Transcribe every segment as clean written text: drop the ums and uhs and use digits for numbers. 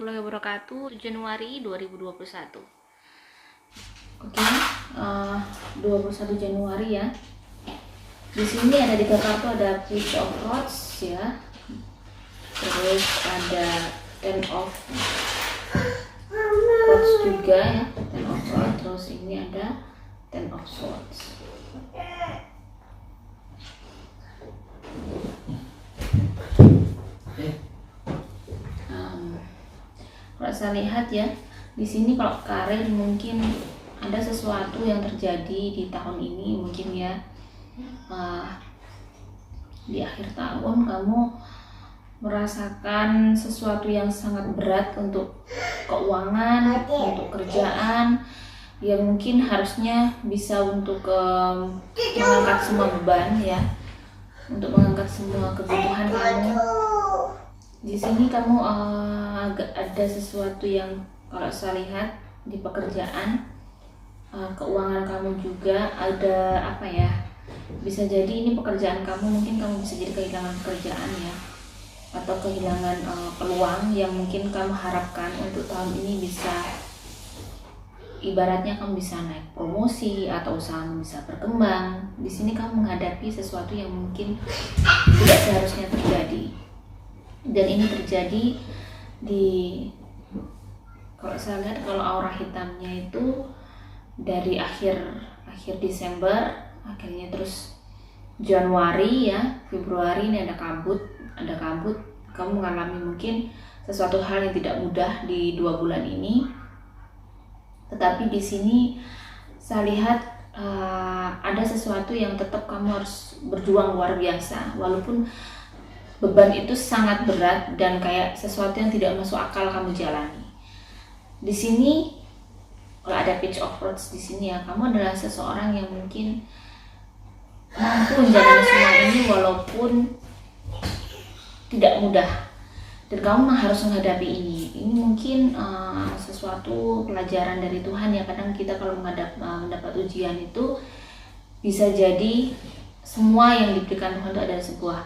warahmatullahi wabarakatuh. Januari 2021. Oke, 21 Januari ya. Di sini ada di kartu ada Page of Rods ya. Terus ada Ten of Rods juga ya, Ten of Rods. Terus ini ada Ten of Swords. Kalau saya lihat ya, di sini kalau karir mungkin ada sesuatu yang terjadi di tahun ini mungkin ya. Di akhir tahun kamu merasakan sesuatu yang sangat berat untuk keuangan, untuk kerjaan, yang mungkin harusnya bisa untuk mengangkat semua beban ya, untuk mengangkat semua kebutuhan kamu. Di sini kamu agak ada sesuatu yang kalau saya lihat di pekerjaan, keuangan kamu juga ada apa ya? Bisa jadi ini pekerjaan kamu, mungkin kamu bisa jadi kehilangan pekerjaan ya, atau kehilangan peluang yang mungkin kamu harapkan untuk tahun ini bisa, ibaratnya kamu bisa naik promosi atau usahamu bisa berkembang. Di sini kamu menghadapi sesuatu yang mungkin tidak seharusnya terjadi. Dan ini terjadi di, kalau saya lihat kalau aura hitamnya itu dari akhir Desember, akhirnya terus Januari ya, Februari ini ada kabut. Kamu mengalami mungkin sesuatu hal yang tidak mudah di 2 bulan ini. Tetapi di sini saya lihat ada sesuatu yang tetap kamu harus berjuang luar biasa, walaupun beban itu sangat berat dan kayak sesuatu yang tidak masuk akal kamu jalani. Di sini kalau ada Page of Rods di sini ya, kamu adalah seseorang yang mungkin mampu menjalani semua ini walaupun tidak mudah, dan kamu harus menghadapi ini. Ini mungkin sesuatu pelajaran dari Tuhan ya. Kadang kita kalau mendapat ujian itu bisa jadi semua yang diberikan Tuhan itu adalah sebuah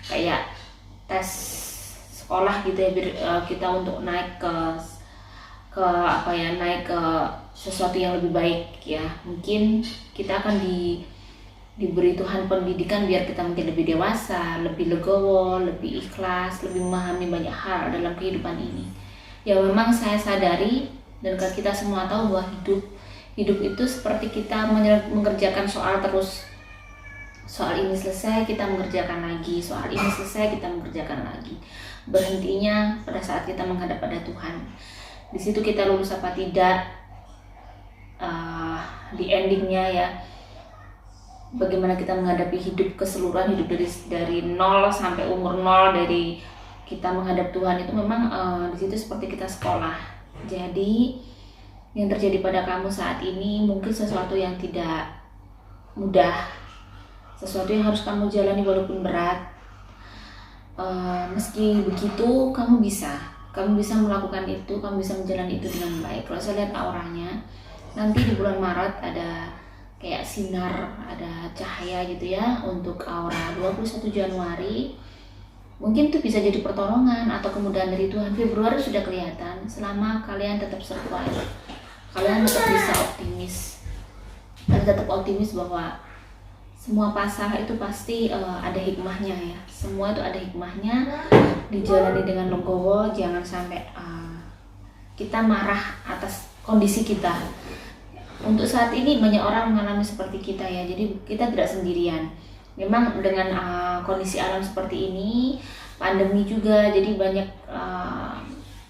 kayak tes sekolah gitu ya, kita untuk naik naik ke sesuatu yang lebih baik ya. Mungkin kita akan diberi Tuhan pendidikan biar kita mungkin lebih dewasa, lebih legowo, lebih ikhlas, lebih memahami banyak hal dalam kehidupan ini. Ya memang saya sadari dan kita semua tahu bahwa hidup itu seperti kita mengerjakan soal terus. Soal ini selesai, kita mengerjakan lagi. Soal ini selesai, kita mengerjakan lagi. Berhentinya pada saat kita menghadap pada Tuhan. Di situ kita lulus apa tidak, di endingnya ya, bagaimana kita menghadapi hidup keseluruhan, hidup dari 0 sampai umur 0, dari kita menghadap Tuhan itu memang di situ seperti kita sekolah. Jadi yang terjadi pada kamu saat ini mungkin sesuatu yang tidak mudah, sesuatu yang harus kamu jalani walaupun berat. Meski begitu kamu bisa melakukan itu, kamu bisa menjalani itu dengan baik. Kalau saya lihat auranya, nanti di bulan Maret ada kayak sinar, ada cahaya gitu ya untuk aura 21 Januari. Mungkin itu bisa jadi pertolongan atau kemudahan dari Tuhan. Februari sudah kelihatan, selama kalian tetap survive, kalian tetap bisa optimis, dan tetap optimis bahwa semua pasal itu pasti ada hikmahnya ya. Semua itu ada hikmahnya, dijalani dengan legowo. Jangan sampai kita marah atas kondisi kita. Untuk saat ini banyak orang mengalami seperti kita ya, jadi kita tidak sendirian. Memang dengan kondisi alam seperti ini, pandemi juga, jadi banyak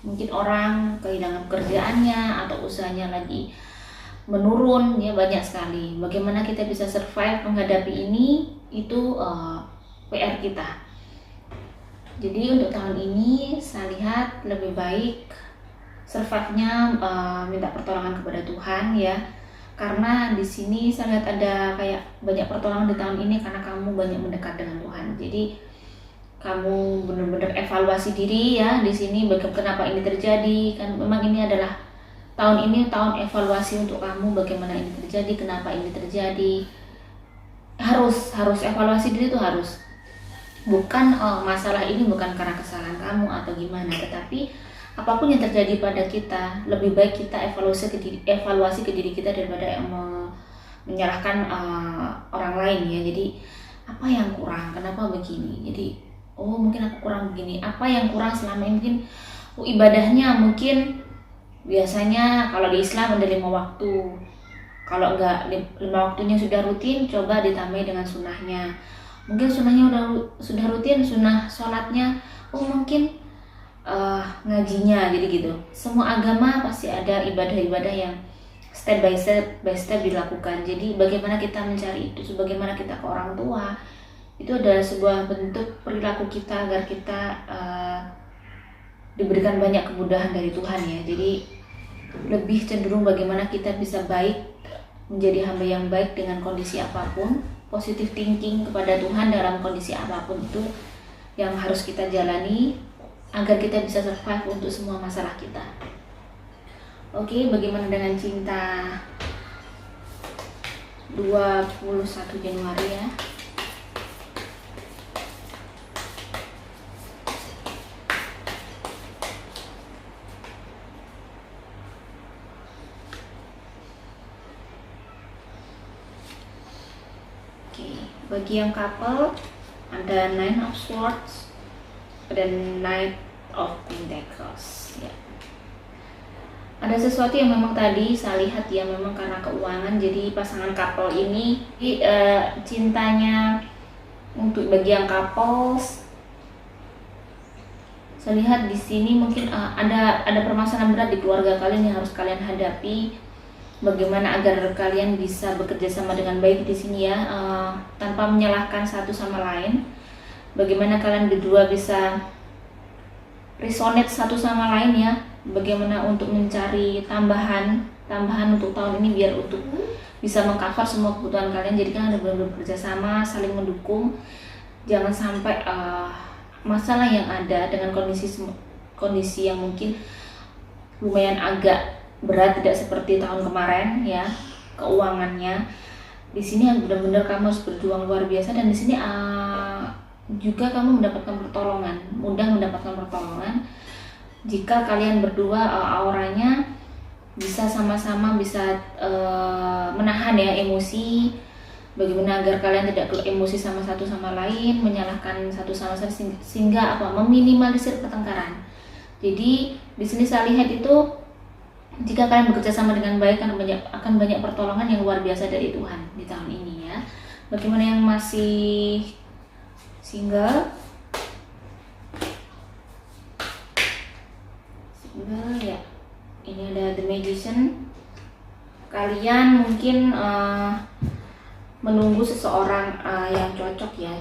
mungkin orang kehilangan pekerjaannya atau usahanya lagi menurun ya, banyak sekali. Bagaimana kita bisa survive menghadapi ini, itu PR kita. Jadi untuk tahun ini saya lihat lebih baik survive-nya minta pertolongan kepada Tuhan ya. Karena di sini saya lihat ada kayak banyak pertolongan di tahun ini karena kamu banyak mendekat dengan Tuhan. Jadi kamu benar-benar evaluasi diri ya di sini, kenapa ini terjadi. Kan memang ini adalah tahun evaluasi untuk kamu, bagaimana ini terjadi, kenapa ini terjadi. Harus evaluasi diri itu harus. Bukan masalah ini bukan karena kesalahan kamu atau gimana, tetapi apapun yang terjadi pada kita, lebih baik kita evaluasi ke diri kita daripada menyalahkan orang lain ya. Jadi apa yang kurang, kenapa begini, jadi oh mungkin aku kurang begini, apa yang kurang selama ini, mungkin ibadahnya mungkin biasanya kalau di Islam ada 5 waktu, kalau enggak 5 waktunya sudah rutin, coba ditambahi dengan sunnahnya. Mungkin sunnahnya sudah rutin, sunnah sholatnya mungkin ngajinya, jadi gitu. Semua agama pasti ada ibadah-ibadah yang step by step dilakukan. Jadi bagaimana kita mencari itu, sebagaimana kita ke orang tua, itu adalah sebuah bentuk perilaku kita agar kita diberikan banyak kemudahan dari Tuhan ya. Jadi lebih cenderung bagaimana kita bisa baik, menjadi hamba yang baik dengan kondisi apapun, positive thinking kepada Tuhan dalam kondisi apapun, itu yang harus kita jalani agar kita bisa survive untuk semua masalah kita. Oke, bagaimana dengan cinta 21 Januari ya? Bagi yang couple ada Nine of Swords dan Knight of Pentacles ya. Ada sesuatu yang memang tadi saya lihat ya, memang karena keuangan, jadi pasangan couple ini cintanya untuk bagi yang couples, saya lihat di sini mungkin ada permasalahan berat di keluarga kalian yang harus kalian hadapi. Bagaimana agar kalian bisa bekerja sama dengan baik di sini ya, tanpa menyalahkan satu sama lain. Bagaimana kalian berdua bisa resonate satu sama lain ya. Bagaimana untuk mencari tambahan untuk tahun ini biar untuk bisa mengcover semua kebutuhan kalian. Jadi kan ada benar-benar bekerja sama, saling mendukung. Jangan sampai masalah yang ada dengan kondisi yang mungkin lumayan agak berat, tidak seperti tahun kemarin ya, keuangannya. Di sini benar-benar kamu harus berjuang luar biasa, dan di sini juga kamu mendapatkan pertolongan, mudah mendapatkan pertolongan jika kalian berdua auranya bisa sama-sama bisa menahan ya emosi. Bagaimana agar kalian tidak emosi sama satu sama lain, menyalahkan satu sama lain, sehingga meminimalisir pertengkaran. Jadi di sini saya lihat itu, jika kalian bekerja sama dengan baik akan banyak pertolongan yang luar biasa dari Tuhan di tahun ini ya. Bagaimana yang masih single ya, ini ada The Magician. Kalian mungkin menunggu seseorang yang cocok ya.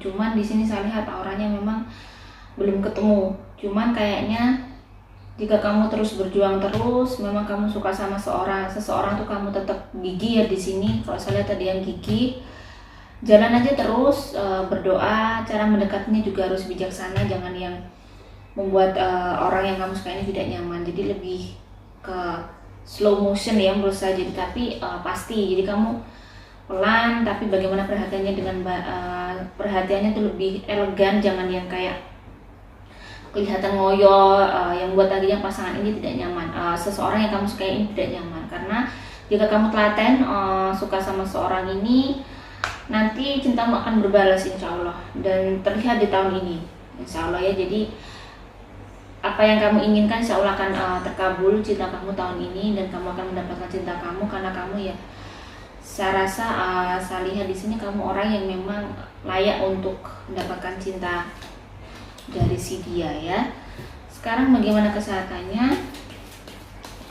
Cuman di sini saya lihat auranya memang belum ketemu. Cuman kayaknya jika kamu terus berjuang terus, memang kamu suka sama seseorang tuh kamu tetap gigih ya di sini. Kalau saya lihat tadi yang gigih, jalan aja terus, berdoa. Cara mendekatinya juga harus bijaksana, jangan yang membuat orang yang kamu suka ini tidak nyaman. Jadi lebih ke slow motion ya menurut saya. Jadi tapi pasti. Jadi kamu pelan, tapi bagaimana perhatiannya dengan perhatiannya tuh lebih elegan, jangan yang kayak kelihatan ngoyo yang buat akhirnya pasangan ini tidak nyaman. Seseorang yang kamu sukai ini tidak nyaman, karena jika kamu telaten suka sama seorang ini, nanti cintamu akan berbalas insya Allah, dan terlihat di tahun ini insya Allah ya. Jadi apa yang kamu inginkan insya Allah akan terkabul cinta kamu tahun ini, dan kamu akan mendapatkan cinta kamu, karena kamu ya, saya rasa saya lihat di sini kamu orang yang memang layak untuk mendapatkan cinta dari si dia ya. Sekarang bagaimana kesehatannya?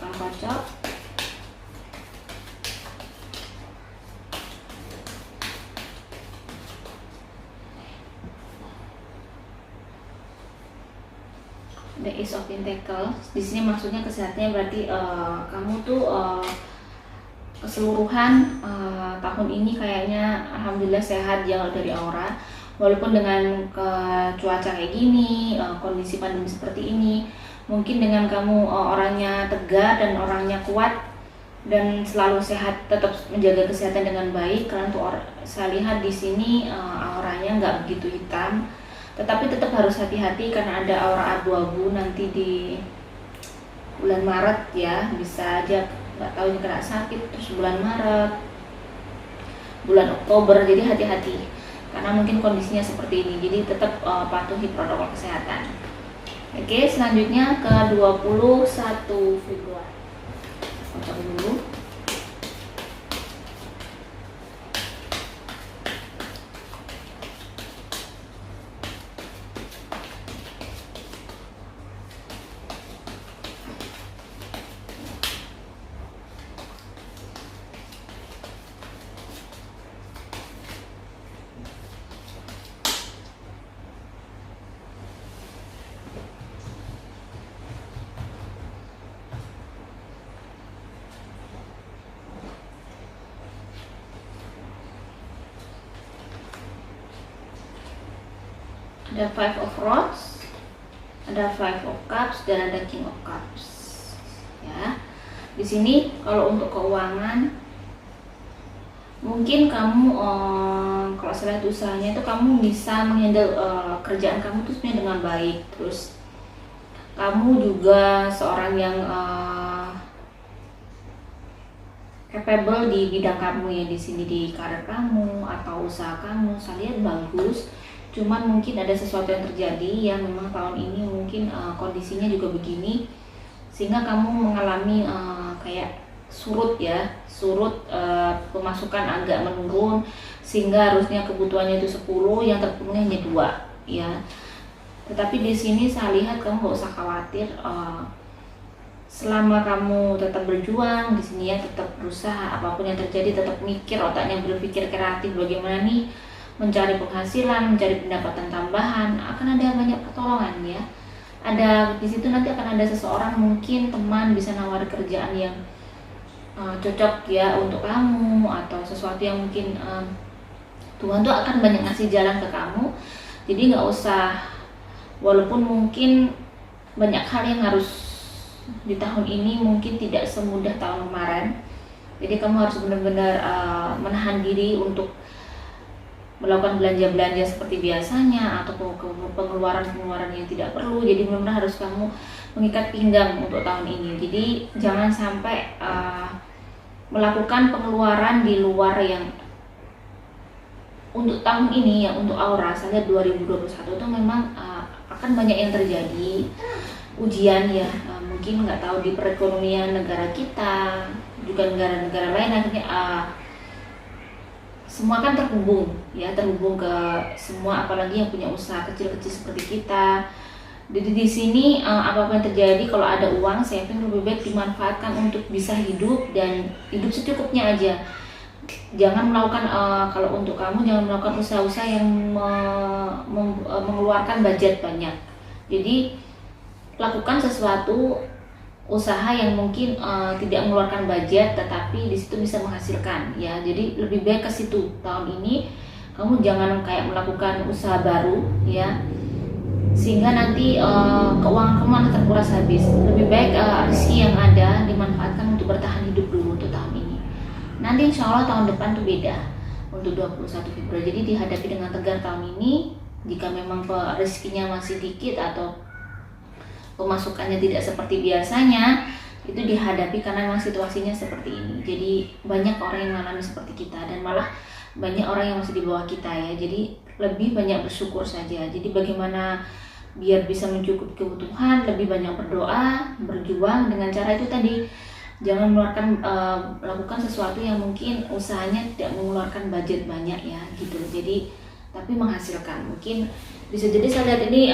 Akan kocok. The Ace of Pentacles. Di sini maksudnya kesehatannya berarti kamu tuh keseluruhan tahun ini kayaknya alhamdulillah sehat ya dari aura. Walaupun dengan cuaca kayak gini, kondisi pandemi seperti ini, mungkin dengan kamu orangnya tegar dan orangnya kuat dan selalu sehat, tetap menjaga kesehatan dengan baik, kalian tuh saya lihat di sini auranya nggak begitu hitam, tetapi tetap harus hati-hati karena ada aura abu-abu nanti di bulan Maret ya, bisa aja nggak tahu kena sakit terus bulan Maret, bulan Oktober. Jadi hati-hati karena mungkin kondisinya seperti ini, jadi tetap patuhi protokol kesehatan. Oke, selanjutnya ke 21 Februari. Kocok dulu. Ada Five of Rods, ada Five of Cups, dan ada King of Cups. Ya, di sini kalau untuk keuangan, mungkin kamu kalau saya lihat usahanya itu kamu bisa menghandle kerjaan kamu tuh sebenarnya dengan baik. Terus kamu juga seorang yang capable di bidang kamu ya, di sini di karir kamu atau usaha kamu. Saya lihat bagus. Cuman mungkin ada sesuatu yang terjadi yang memang tahun ini mungkin kondisinya juga begini, sehingga kamu mengalami kayak surut ya, pemasukan agak menurun, sehingga harusnya kebutuhannya itu 10, yang terpenuhi hanya 2 ya. Tetapi di sini saya lihat kamu gak usah khawatir, selama kamu tetap berjuang di sini ya, tetap berusaha, apapun yang terjadi tetap mikir, otaknya berpikir kreatif bagaimana nih mencari penghasilan, mencari pendapatan tambahan, akan ada banyak pertolongan ya. Ada di situ nanti akan ada seseorang, mungkin teman bisa nawari kerjaan yang cocok ya untuk kamu, atau sesuatu yang mungkin Tuhan tuh akan banyak ngasih jalan ke kamu. Jadi nggak usah, walaupun mungkin banyak hal yang harus di tahun ini mungkin tidak semudah tahun kemarin. Jadi kamu harus benar-benar menahan diri untuk melakukan belanja-belanja seperti biasanya, atau pengeluaran-pengeluaran yang tidak perlu. Jadi benar-benar harus kamu mengikat pinggang untuk tahun ini. Jadi jangan sampai melakukan pengeluaran di luar yang untuk tahun ini ya, untuk aura. Saya lihat 2021 itu memang akan banyak yang terjadi, ujian ya, mungkin nggak tahu di perekonomian negara kita, juga negara-negara lain. Akhirnya semua kan terhubung ya, terhubung ke semua, apalagi yang punya usaha kecil-kecil seperti kita. Jadi di sini apapun yang terjadi, kalau ada uang saving lebih baik dimanfaatkan untuk bisa hidup, dan hidup secukupnya aja. Jangan melakukan kalau untuk kamu jangan melakukan usaha-usaha yang mengeluarkan budget banyak. Jadi lakukan sesuatu usaha yang mungkin tidak mengeluarkan budget, tetapi di situ bisa menghasilkan ya. Jadi lebih baik ke situ tahun ini. Kamu jangan kayak melakukan usaha baru ya, sehingga nanti keuangan kamu akan terkuras habis. Lebih baik rezeki yang ada dimanfaatkan untuk bertahan hidup dulu untuk tahun ini. Nanti insya Allah tahun depan tuh beda untuk 21 Februari. Jadi dihadapi dengan tegar tahun ini. Jika memang rezekinya masih dikit atau pemasukannya tidak seperti biasanya, itu dihadapi karena memang situasinya seperti ini. Jadi banyak orang yang mengalami seperti kita, dan malah banyak orang yang masih di bawah kita ya. Jadi lebih banyak bersyukur saja. Jadi bagaimana biar bisa mencukupi kebutuhan, lebih banyak berdoa, berjuang dengan cara itu tadi. Jangan melakukan sesuatu yang mungkin usahanya tidak mengeluarkan budget banyak ya gitu. Jadi tapi menghasilkan. Mungkin bisa jadi saya lihat ini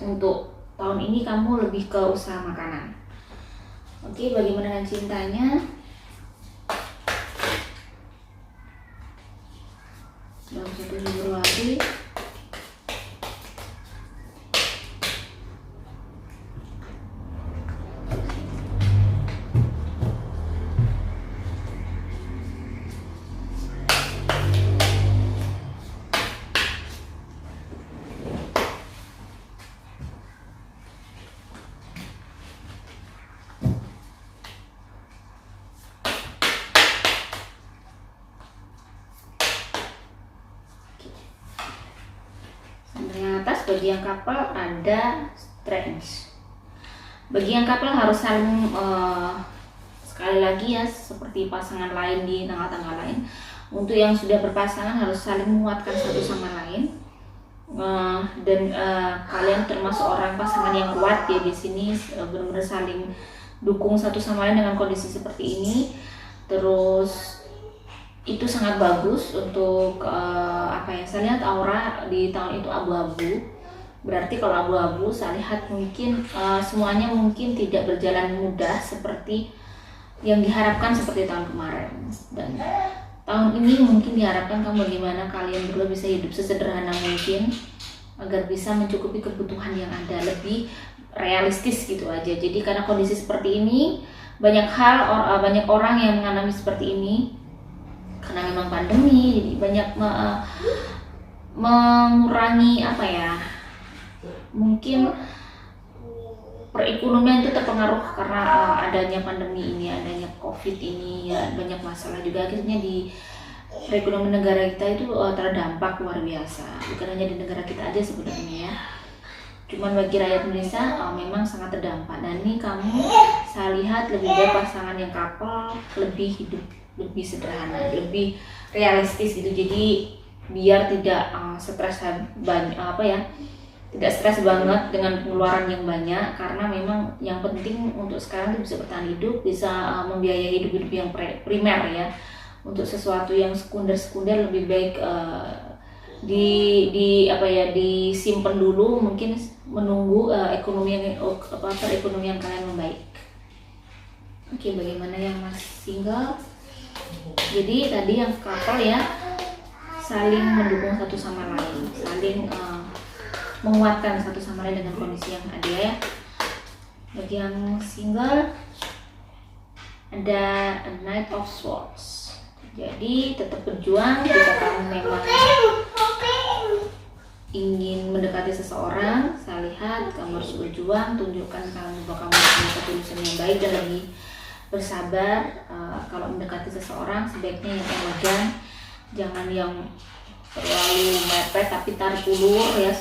untuk tahun ini kamu lebih ke usaha makanan. Oke, bagaimana dengan cintanya? Dalam 1 Februari. Yang atas bagi yang couple ada Strength. Bagi yang couple harus saling sekali lagi ya, seperti pasangan lain di tanggal-tanggal lain, untuk yang sudah berpasangan harus saling menguatkan satu sama lain. Dan kalian termasuk orang pasangan yang kuat ya di sini, benar-benar saling dukung satu sama lain dengan kondisi seperti ini. Terus itu sangat bagus untuk saya lihat aura di tahun itu abu-abu. Berarti kalau abu-abu saya lihat mungkin semuanya mungkin tidak berjalan mudah seperti yang diharapkan seperti tahun kemarin. Dan tahun ini mungkin diharapkan kamu bagaimana kalian berdua bisa hidup sesederhana mungkin agar bisa mencukupi kebutuhan yang ada, lebih realistis gitu aja. Jadi karena kondisi seperti ini banyak orang yang mengalami seperti ini karena memang pandemi, jadi banyak mengurangi mungkin perekonomian itu terpengaruh karena adanya pandemi ini, adanya COVID ini ya, banyak masalah juga. Akhirnya di perekonomian negara kita itu terdampak luar biasa, bukan hanya di negara kita aja sebenarnya ya, cuman bagi rakyat Indonesia memang sangat terdampak. Dan ini kamu saya lihat lebih baik pasangan yang couple lebih hidup lebih sederhana, lebih realistis gitu. Jadi biar tidak stres banyak tidak stres banget dengan pengeluaran yang banyak, karena memang yang penting untuk sekarang itu bisa bertahan hidup, bisa membiayai hidup yang primer ya. Untuk sesuatu yang sekunder lebih baik disimpan dulu, mungkin menunggu perekonomian kalian membaik. Oke, bagaimana yang masih single? Jadi tadi yang couple ya, saling mendukung satu sama lain, saling menguatkan satu sama lain dengan kondisi yang ada ya. Bagi yang single ada a Knight of Swords. Jadi tetap berjuang jika kamu memang ingin mendekati seseorang. Saya lihat kamu harus berjuang, tunjukkan bahwa kamu punya ketulusan yang baik dan lebih bersabar. Kalau mendekati seseorang sebaiknya yang elegan, jangan yang terlalu mepet tapi tarik ulur ya.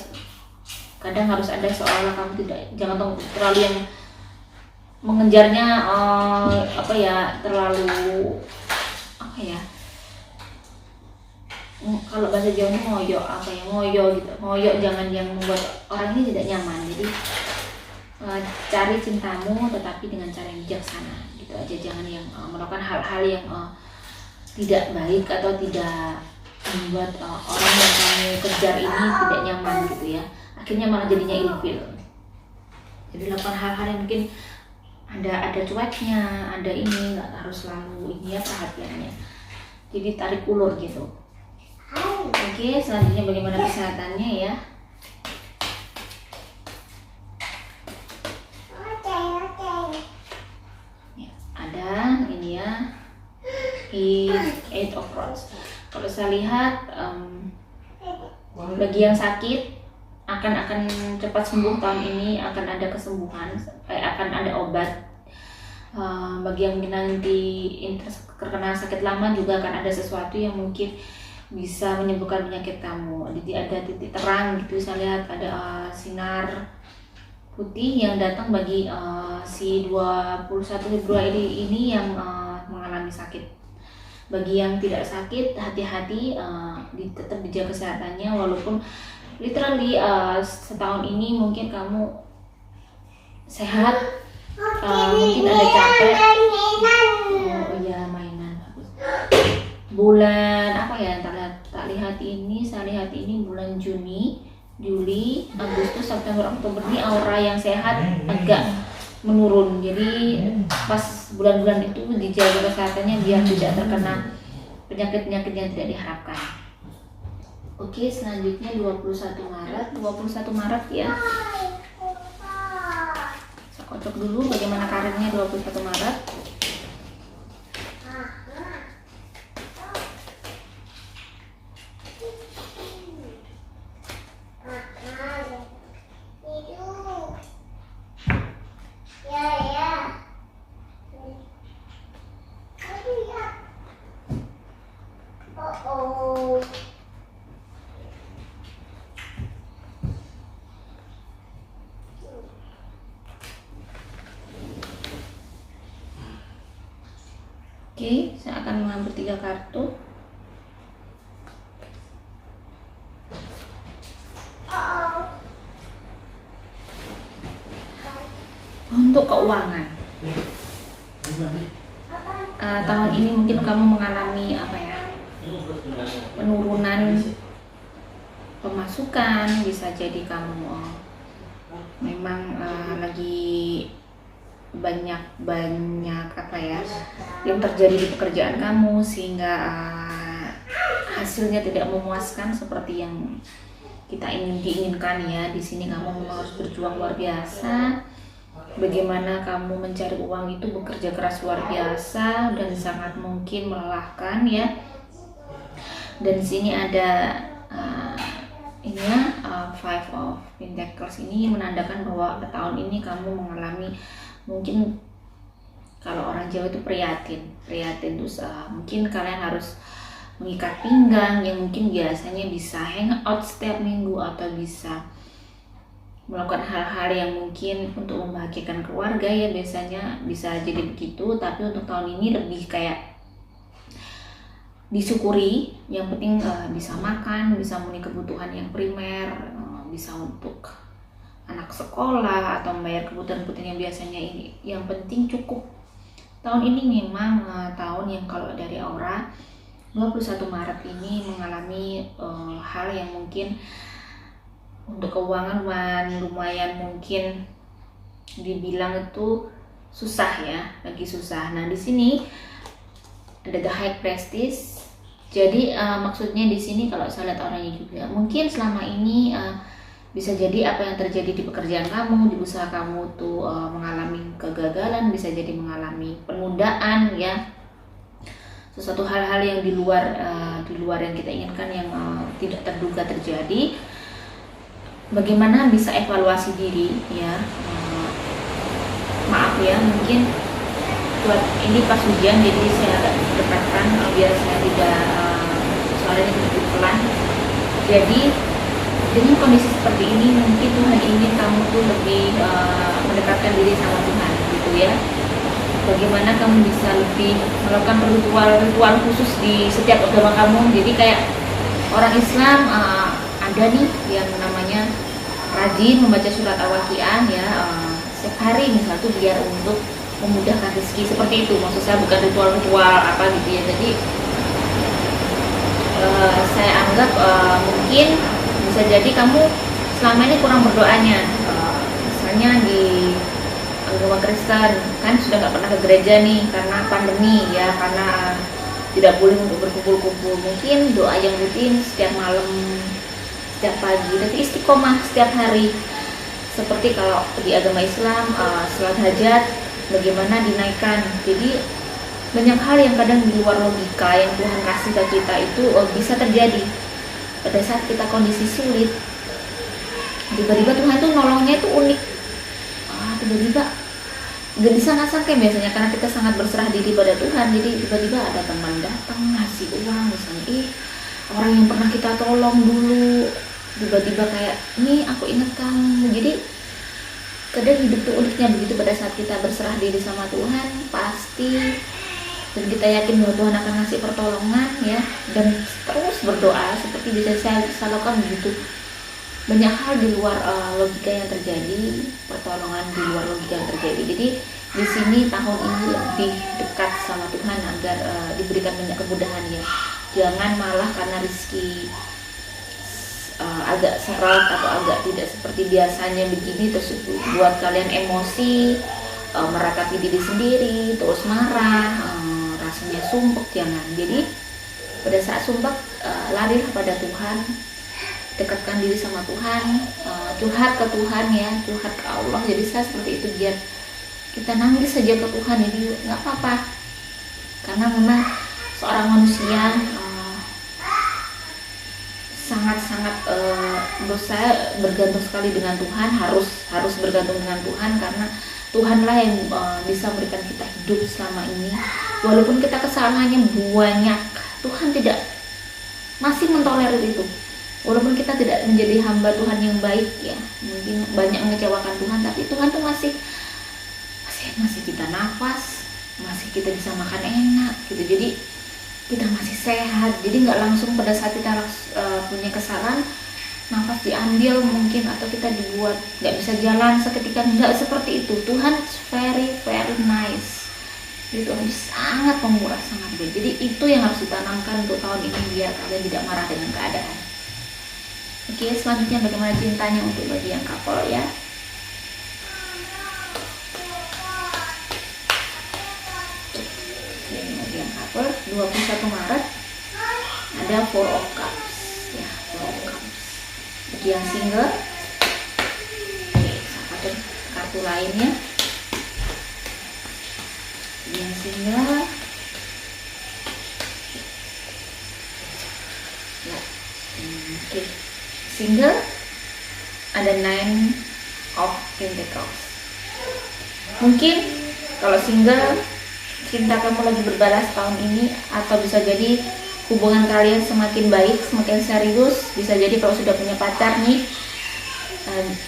Kadang harus ada seolah kamu jangan terlalu yang mengejarnya terlalu kalau bahasa Jawanya ngoyo gitu, jangan yang membuat orang ini tidak nyaman. Jadi cari cintamu tetapi dengan cara yang bijaksana gitu aja, jangan yang melakukan hal-hal yang tidak baik atau tidak membuat orang yang kamu kejar ini tidak nyaman gitu ya, akhirnya malah jadinya ilfil. Jadi lakukan hal-hal yang mungkin ada cueknya, ada ini, nggak harus selalu ini ya perhatiannya, jadi tarik ulur gitu. Oke, selanjutnya bagaimana kesehatannya ya. Ada ini ya, Eight of Rods. Kalau saya lihat bagi yang sakit akan cepat sembuh tahun ini, akan ada kesembuhan, akan ada obat. Bagi yang nanti terkena sakit lama juga akan ada sesuatu yang mungkin bisa menyembuhkan penyakit kamu. Jadi ada titik terang gitu, saya lihat ada sinar putih yang datang bagi si 21 Februari ini yang mengalami sakit. Bagi yang tidak sakit, hati-hati, tetap dijaga kesehatannya, walaupun literally setahun ini mungkin kamu sehat, mungkin ada capek. Mainan bagus. Bulan tak lihat ini, saya lihat ini bulan Juni, Juli, Agustus, September, Oktober ini aura yang sehat agak menurun. Jadi pas bulan-bulan itu dijaga kesehatannya biar tidak terkena penyakit-penyakit yang tidak diharapkan. Oke, selanjutnya 21 Maret ya. Saya kocok dulu bagaimana karirnya 21 Maret. Oke, saya akan mengambil 3 kartu. Untuk keuangan, tahun ini mungkin kamu mengalami penurunan pemasukan. Bisa jadi kamu memang lagi banyak yang terjadi di pekerjaan kamu, sehingga hasilnya tidak memuaskan seperti yang kita diinginkan ya. Di sini kamu memang harus berjuang luar biasa. Bagaimana kamu mencari uang itu bekerja keras luar biasa dan sangat mungkin melelahkan ya. Dan sini ada Five of Pentacles ini menandakan bahwa tahun ini kamu mengalami, mungkin kalau orang Jawa itu prihatin terus mungkin kalian harus mengikat pinggang yang mungkin biasanya bisa hangout setiap minggu atau bisa melakukan hal-hal yang mungkin untuk membahagiakan keluarga ya, biasanya bisa jadi begitu. Tapi untuk tahun ini lebih kayak disyukuri, yang penting bisa makan, bisa memenuhi kebutuhan yang primer, bisa untuk anak sekolah atau membayar kebutuhan-kebutuhan yang biasanya ini, yang penting cukup. Tahun ini memang tahun yang kalau dari aura 21 Maret ini mengalami hal yang mungkin untuk keuangan lumayan mungkin dibilang itu susah ya, lagi susah. Nah, di sini ada The High Priestess. Jadi maksudnya di sini kalau saya lihat orangnya juga mungkin selama ini bisa jadi apa yang terjadi di pekerjaan kamu, di usaha kamu tuh mengalami kegagalan, bisa jadi mengalami penundaan ya. Sesuatu hal-hal yang di luar yang kita inginkan yang tidak terduga terjadi. Bagaimana bisa evaluasi diri ya, maaf ya mungkin buat ini pas hujan jadi saya agak dekatkan biar saya tidak suaranya lebih pelan. Jadi dengan kondisi seperti ini mungkin Tuhan ingin kamu tuh lebih mendekatkan diri sama Tuhan gitu ya. Bagaimana kamu bisa lebih melakukan ritual khusus di setiap agama kamu. Jadi kayak orang Islam ada nih yang namanya rajin membaca surat Al-Waqiah ya, setiap hari misal tuh biar untuk memudahkan rezeki, seperti itu maksud saya, bukan ritual-ritual apa gitu ya. Jadi saya anggap mungkin bisa jadi kamu selama ini kurang berdoanya, misalnya di agama Kristen kan sudah nggak pernah ke gereja nih karena pandemi ya, karena tidak boleh untuk berkumpul-kumpul. Mungkin doa yang rutin setiap malam, setiap pagi, tapi istiqomah setiap hari. Seperti kalau di agama Islam salat hajat bagaimana dinaikkan. Jadi banyak hal yang kadang di luar logika yang Tuhan kasih ke kita itu bisa terjadi pada saat kita kondisi sulit. Tiba-tiba Tuhan itu nolongnya itu unik. Tiba-tiba gak disangka-sangka biasanya karena kita sangat berserah diri pada Tuhan. Jadi tiba-tiba ada teman datang ngasih uang misalnya, orang yang pernah kita tolong dulu tiba-tiba kayak, nih aku ingat kamu. Jadi kadang hidup tuh uniknya begitu pada saat kita berserah diri sama Tuhan pasti, dan kita yakin bahwa Tuhan akan ngasih pertolongan ya, dan terus berdoa seperti bisa saya lakukan begitu. Banyak hal di luar logika yang terjadi, pertolongan di luar logika yang terjadi. Jadi di sini tahun ini lebih dekat sama Tuhan agar diberikan banyak kemudahan ya. Jangan malah karena rezeki agak seret atau agak tidak seperti biasanya begini terus buat kalian emosi, meratapi diri sendiri, terus marah, rasanya sumpek. Jangan. Jadi pada saat sumpek larilah pada Tuhan, dekatkan diri sama Tuhan, curhat ke Tuhan ya, curhat ke Allah. Jadi saya seperti itu, biar kita nangis saja ke Tuhan. Jadi nggak apa-apa, karena memang seorang manusia sangat-sangat menurut saya bergantung sekali dengan Tuhan, harus bergantung dengan Tuhan, karena Tuhanlah yang bisa memberikan kita hidup selama ini. Walaupun kita kesalahannya banyak, Tuhan masih mentolerir itu. Walaupun kita tidak menjadi hamba Tuhan yang baik ya, mungkin banyak mengecewakan Tuhan, tapi Tuhan tuh masih kita nafas, masih kita bisa makan enak gitu, jadi kita masih sehat. Jadi nggak langsung pada saat kita punya kesalahan nafas diambil mungkin, atau kita dibuat nggak bisa jalan seketika. Nggak seperti itu. Tuhan very very nice gitu, sangat pemurah, sangat baik. Jadi itu yang harus ditanamkan untuk tahun ini biar kalian tidak marah dengan keadaan. Oke, selanjutnya bagaimana cintanya untuk bagi yang couple ya. Oke, bagi yang couple 21 Maret ada Four of Cups ya, Four of Cups. Bagi yang single, oke, satu kartu lainnya. Bagi yang single ya, oke, single ada Nine of Pentacles. Mungkin kalau single, cinta kamu lagi berbalas tahun ini, atau bisa jadi hubungan kalian semakin baik, semakin serius. Bisa jadi kalau sudah punya pacar nih,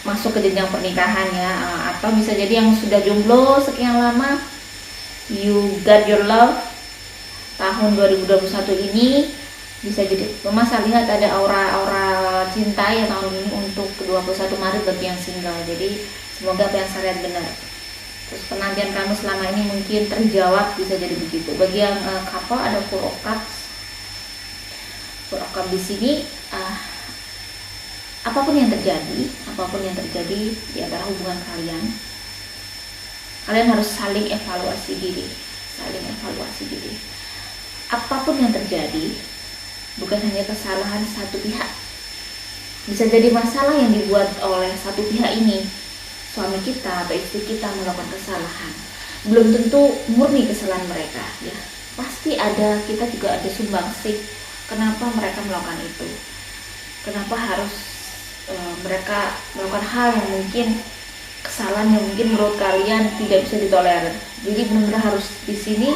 masuk ke jenjang pernikahan ya, atau bisa jadi yang sudah jomblo sekian lama, you got your love. Tahun 2021 ini bisa jadi, Masa lihat ada aura-aura cinta ya tahun ini untuk 21 Maret bagi yang single. Jadi semoga apa yang saya lihat benar. Terus penantian kamu selama ini mungkin terjawab, bisa jadi begitu. Bagi yang couple ada Four of Cups. Four of Cups di sini, apapun yang terjadi di antara hubungan kalian, kalian harus saling evaluasi diri. Apapun yang terjadi, bukan hanya kesalahan satu pihak. Bisa jadi masalah yang dibuat oleh satu pihak ini, suami kita atau istri kita melakukan kesalahan. Belum tentu murni kesalahan mereka ya. Pasti ada, kita juga ada sumbangsih kenapa mereka melakukan itu. Kenapa harus mereka melakukan hal yang mungkin, kesalahan yang mungkin menurut kalian tidak bisa ditolerir. Jadi benar-benar harus di sini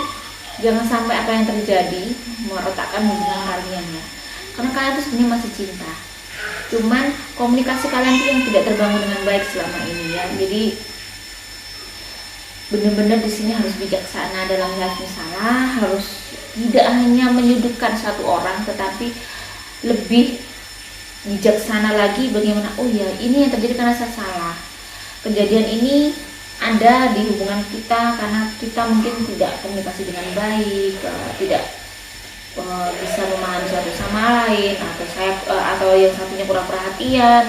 jangan sampai apa yang terjadi meretakkan hubungan kalian ya. Karena kalian itu sebenarnya masih cinta. Cuman komunikasi kalian itu yang tidak terbangun dengan baik selama ini ya. Jadi benar-benar di sini harus bijaksana dalam melihat masalah, harus tidak hanya menyudutkan satu orang, tetapi lebih bijaksana lagi bagaimana, oh ya ini yang terjadi karena saya salah. Kejadian ini ada di hubungan kita karena kita mungkin tidak komunikasi dengan baik, tidak bisa memahami satu sama lain, atau yang satunya kurang perhatian,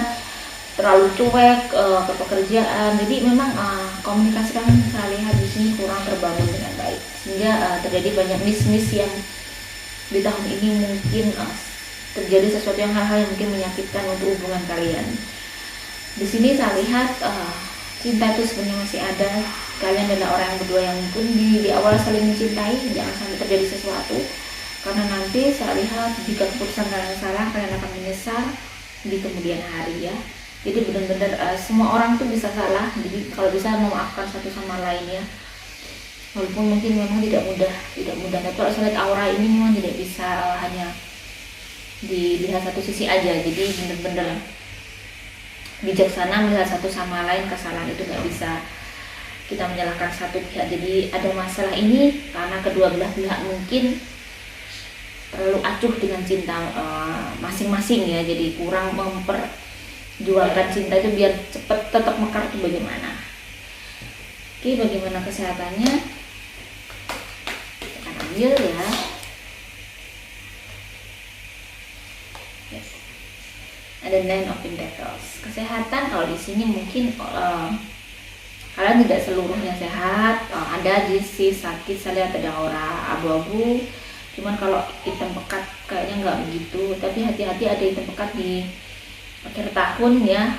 terlalu cuek ke pekerjaan. Jadi memang komunikasi kami saya lihat di sini kurang terbangun dengan baik, sehingga terjadi banyak miss yang di tahun ini mungkin terjadi sesuatu hal-hal yang mungkin menyakitkan untuk hubungan kalian. Di sini saya lihat cinta itu sebenarnya masih ada. Kalian adalah orang yang berdua yang mungkin di awal saling mencintai, jangan sampai terjadi sesuatu, karena nanti saya lihat jika keputusan kalian salah, kalian akan menyesal di kemudian hari ya. Jadi benar-benar semua orang tuh bisa salah, jadi kalau bisa memaafkan satu sama lain ya, walaupun mungkin memang tidak mudah. Tapi kalau saya lihat aura ini memang tidak bisa hanya dilihat satu sisi aja. Jadi benar-benar bijaksana melihat satu sama lain. Kesalahan itu nggak bisa kita menyalahkan satu pihak. Jadi ada masalah ini karena kedua belah pihak mungkin terlalu acuh dengan cinta masing-masing ya. Jadi kurang memperjuangkan cinta itu biar cepat tetap mekar itu bagaimana. Oke, bagaimana kesehatannya? Kita ambil ya. Ada Nine of Pentacles. Kesehatan kalau di sini mungkin kalian tidak seluruhnya sehat. Ada sisi sakit, saya lihat ada aura abu-abu. Cuman kalau hitam pekat kayaknya nggak begitu. Tapi hati-hati, ada hitam pekat di akhir tahun ya.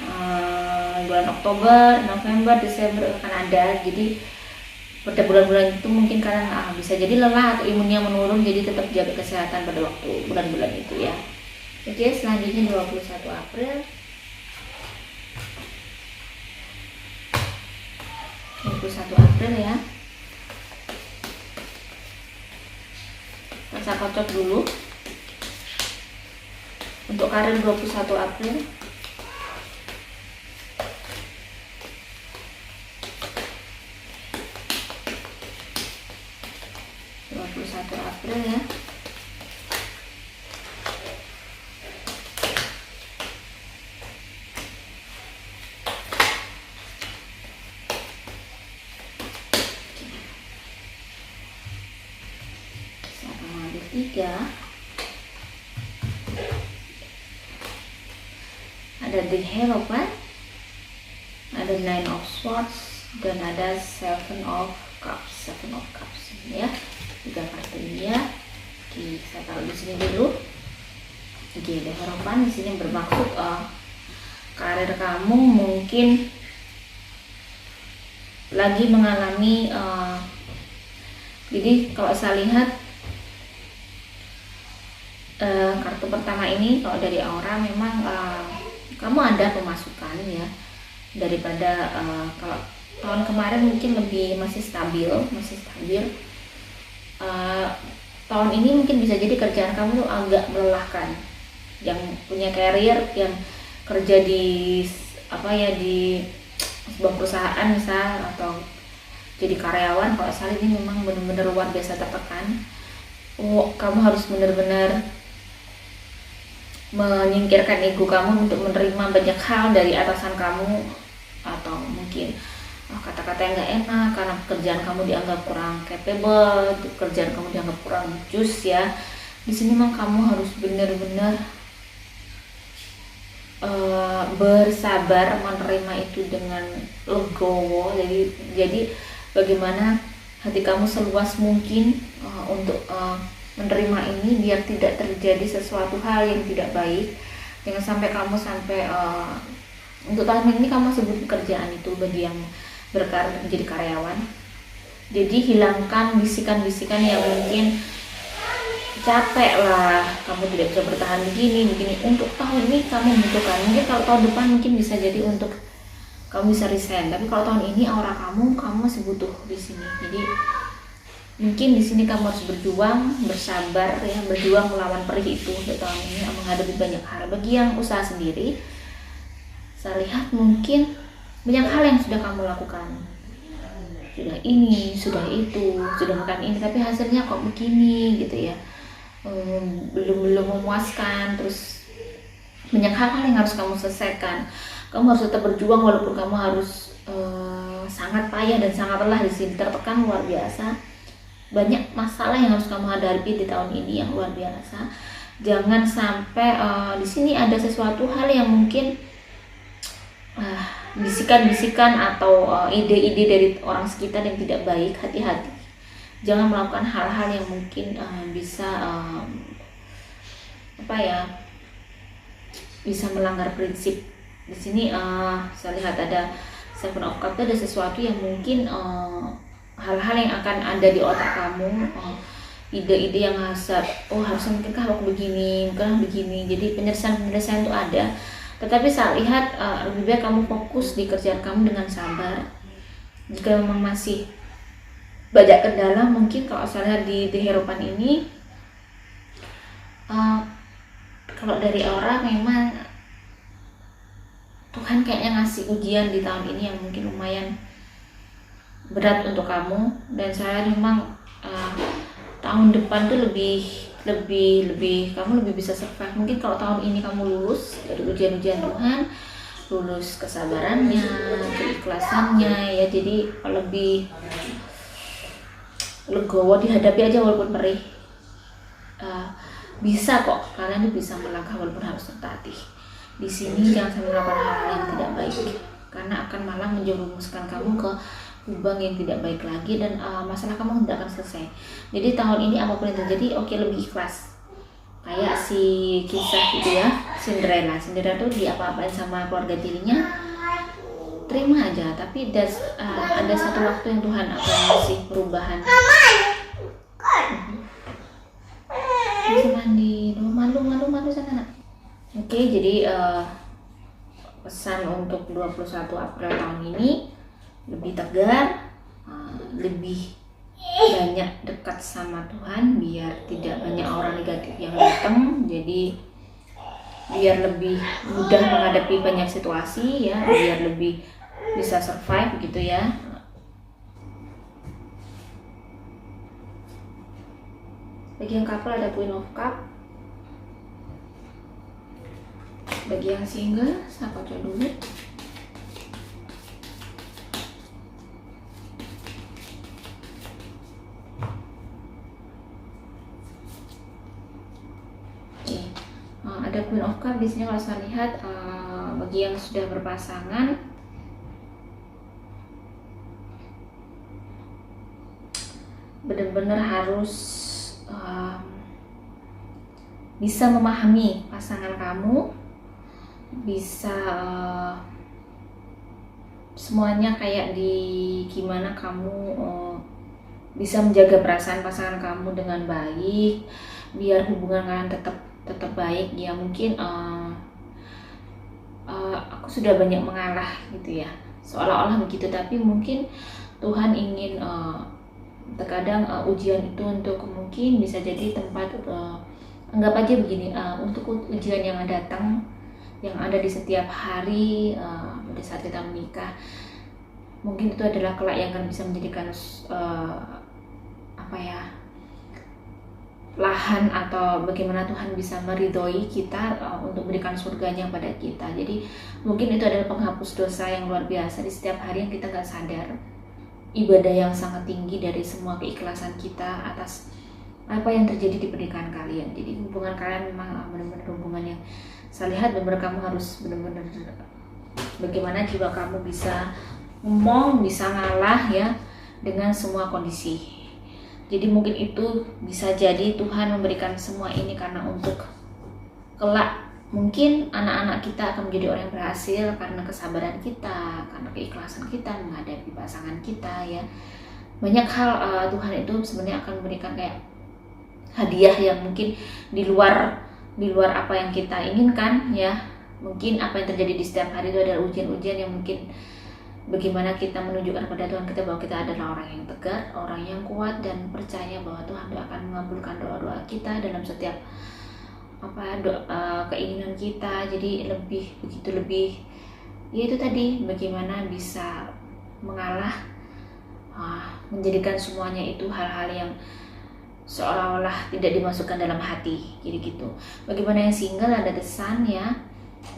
Bulan Oktober, November, Desember akan ada. Jadi pada bulan-bulan itu mungkin kalian bisa jadi lelah atau imunnya menurun. Jadi tetap jaga kesehatan pada waktu bulan-bulan itu ya. Oke, selanjutnya 21 April. 21 April ya. Rasa kocok dulu. Untuk karir 21 April. 21 April ya. Saya akan mengambil 3. Ada the Hierophant, ada 9 of Swords, dan ada 7 of Cups. 7 of Cups ya. 3 kartu ini ya. Oke, saya taruh di sini dulu. Oke, the Hierophant di sini bermaksud karir kamu mungkin lagi mengalami jadi kalau saya lihat kartu pertama ini kalau dari aura memang kamu ada pemasukan ya, daripada kalau tahun kemarin mungkin masih stabil. Tahun ini mungkin bisa jadi kerjaan kamu tuh agak melelahkan. Yang punya career, yang kerja di di sebuah perusahaan misal, atau jadi karyawan, kalau saat ini memang benar-benar luar biasa tertekan. Kamu harus benar-benar menyingkirkan ego kamu untuk menerima banyak hal dari atasan kamu, atau mungkin kata-kata yang gak enak karena pekerjaan kamu dianggap kurang capable, pekerjaan kamu dianggap kurang jus ya. Di sini memang kamu harus benar-benar bersabar menerima itu dengan legowo. Jadi bagaimana hati kamu seluas mungkin untuk menerima ini, biar tidak terjadi sesuatu hal yang tidak baik. Jangan sampai kamu untuk tahun ini kamu sebut pekerjaan itu bagi yang berkarir menjadi karyawan. Jadi hilangkan bisikan-bisikan yang mungkin capek lah, kamu tidak bisa bertahan begini. Untuk tahun ini kamu membutuhkan. Mungkin kalau tahun depan mungkin bisa jadi untuk kamu bisa resign, tapi kalau tahun ini aura kamu masih butuh di sini. Jadi mungkin di sini kamu harus berjuang, bersabar ya, berjuang melawan perih itu untuk tahun ini, menghadapi banyak hal. Bagi yang usaha sendiri, saya lihat mungkin banyak hal yang sudah kamu lakukan, sudah ini, sudah itu, sudah makan ini, tapi hasilnya kok begini gitu ya, belum memuaskan. Terus banyak hal-hal yang harus kamu selesaikan. Kamu harus tetap berjuang walaupun kamu harus sangat payah dan sangat lelah di sini, tertekan luar biasa. Banyak masalah yang harus kamu hadapi di tahun ini yang luar biasa. Jangan sampai di sini ada sesuatu hal yang mungkin bisikan-bisikan atau ide-ide dari orang sekitar yang tidak baik. Hati-hati, jangan melakukan hal-hal yang mungkin bisa bisa melanggar prinsip. Di sini saya lihat ada 7 of Cups, ada sesuatu yang mungkin hal-hal yang akan ada di otak kamu, ide-ide yang harusnya mungkinkah aku begini, mungkinkah begini. Jadi penyelesaian itu ada, tetapi saya lihat lebih baik kamu fokus di kerjaan kamu dengan sabar. Jika memang masih banyak kendala, mungkin kalau saya lihat di The Hierophant ini, kalau dari orang memang Tuhan kayaknya ngasih ujian di tahun ini yang mungkin lumayan berat untuk kamu. Dan saya memang tahun depan tuh kamu lebih bisa survive. Mungkin kalau tahun ini kamu lulus dari ujian-ujian Tuhan, lulus kesabarannya, keikhlasannya ya, jadi lebih legowo dihadapi aja walaupun perih. Bisa kok, kalian tuh bisa melangkah walaupun harus tertatih. Di sini jangan sampai melakukan hal yang tidak baik, karena akan malah menjerumuskan kamu ke lubang yang tidak baik lagi, dan masalah kamu tidak akan selesai. Jadi tahun ini apapun yang terjadi, lebih ikhlas. Kayak si kisah itu ya, Cinderella tuh diapa-apain sama keluarga tirinya, terima aja. Tapi ada satu waktu yang Tuhan akan ngasih perubahan. Bisa mandi, malu sana nak. Oke, jadi pesan untuk 21 April tahun ini, lebih tegar, lebih banyak dekat sama Tuhan, biar tidak banyak orang negatif yang datang. Jadi biar lebih mudah menghadapi banyak situasi ya, biar lebih bisa survive gitu ya. Bagi yang couple ada Queen of Cup. Bagi yang single, saya kocok dulu. Oke, ada Queen of Cup di sini. Kalau saya lihat, bagi yang sudah berpasangan, benar-benar harus bisa memahami pasangan kamu, bisa semuanya kayak di gimana kamu bisa menjaga perasaan pasangan kamu dengan baik, biar hubungan kalian tetap baik ya. Mungkin aku sudah banyak mengalah gitu ya, seolah-olah begitu, tapi mungkin Tuhan ingin terkadang ujian itu untuk mungkin bisa jadi tempat anggap aja begini, untuk ujian yang datang, yang ada di setiap hari pada saat kita menikah, mungkin itu adalah kelak yang akan bisa menjadikan lahan atau bagaimana Tuhan bisa meridhoi kita untuk berikan surganya pada kita. Jadi mungkin itu adalah penghapus dosa yang luar biasa di setiap hari yang kita nggak sadar, ibadah yang sangat tinggi dari semua keikhlasan kita atas apa yang terjadi di pernikahan kalian. Jadi hubungan kalian memang benar-benar hubungan yang saya lihat benar-benar kamu harus benar-benar bagaimana jiwa kamu bisa ngomong, bisa ngalah ya dengan semua kondisi. Jadi mungkin itu bisa jadi Tuhan memberikan semua ini karena untuk kelak mungkin anak-anak kita akan menjadi orang yang berhasil karena kesabaran kita, karena keikhlasan kita menghadapi pasangan kita ya. Banyak hal Tuhan itu sebenarnya akan memberikan kayak hadiah yang mungkin di luar apa yang kita inginkan ya. Mungkin apa yang terjadi di setiap hari itu adalah ujian-ujian yang mungkin bagaimana kita menunjukkan kepada Tuhan kita bahwa kita adalah orang yang tegar, orang yang kuat, dan percaya bahwa Tuhan akan mengabulkan doa-doa kita dalam setiap keinginan kita. Jadi lebih ya itu tadi, bagaimana bisa mengalah, menjadikan semuanya itu hal-hal yang seolah-olah tidak dimasukkan dalam hati. Jadi gitu. Bagaimana yang single, ada The Sun ya.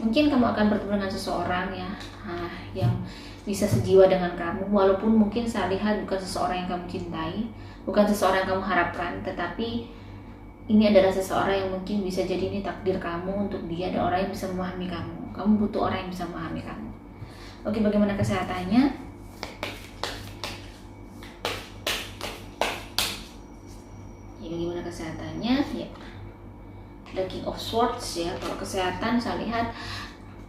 Mungkin kamu akan bertemu dengan seseorang ya, yang bisa sejiwa dengan kamu, walaupun mungkin saya lihat bukan seseorang yang kamu cintai, bukan seseorang yang kamu harapkan, tetapi ini adalah seseorang yang mungkin bisa jadi ini takdir kamu untuk dia, ada orang yang bisa memahami kamu. Kamu butuh orang yang bisa memahami kamu. Oke, bagaimana kesehatannya? Ya, bagaimana kesehatannya? Ya, The King of Swords ya. Kalau kesehatan saya lihat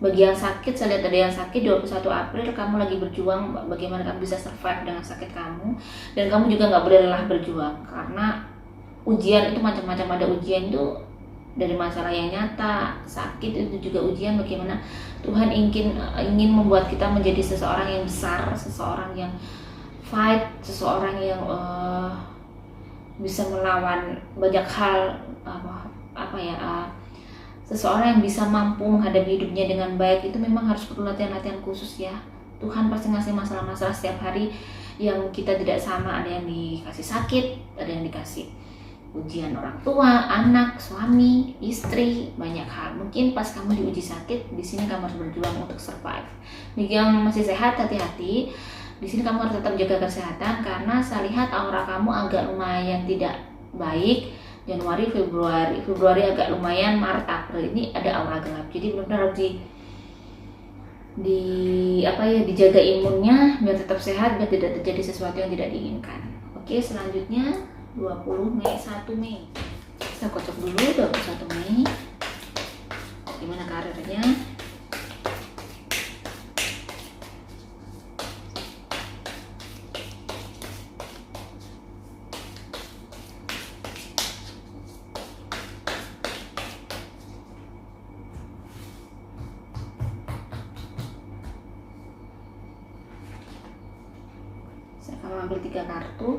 bagi yang sakit, saya lihat ada yang sakit 21 April, kamu lagi berjuang bagaimana kamu bisa survive dengan sakit kamu, dan kamu juga nggak boleh lelah berjuang karena ujian itu macam-macam. Ada ujian itu dari masalah yang nyata, sakit itu juga ujian bagaimana Tuhan ingin membuat kita menjadi seseorang yang besar, seseorang yang fight, seseorang yang bisa melawan banyak hal, seseorang yang bisa mampu menghadapi hidupnya dengan baik. Itu memang harus perlu latihan-latihan khusus ya. Tuhan pasti ngasih masalah-masalah setiap hari yang kita tidak sama. Ada yang dikasih sakit, ada yang dikasih ujian orang tua, anak, suami, istri, banyak hal. Mungkin pas kamu diuji sakit, di sini kamu harus berjuang untuk survive. Bagi yang masih sehat, hati-hati. Di sini kamu harus tetap jaga kesehatan karena saya lihat aura kamu agak lumayan tidak baik. Januari, Februari agak lumayan, Maret, April ini ada aura gelap. Jadi benar-benar harus dijaga imunnya biar tetap sehat, biar tidak terjadi sesuatu yang tidak diinginkan. Oke, selanjutnya 20 Mei, 1 Mei. Kita kocok dulu 21 Mei. Gimana karirnya? Saya akan mengambil 3 kartu.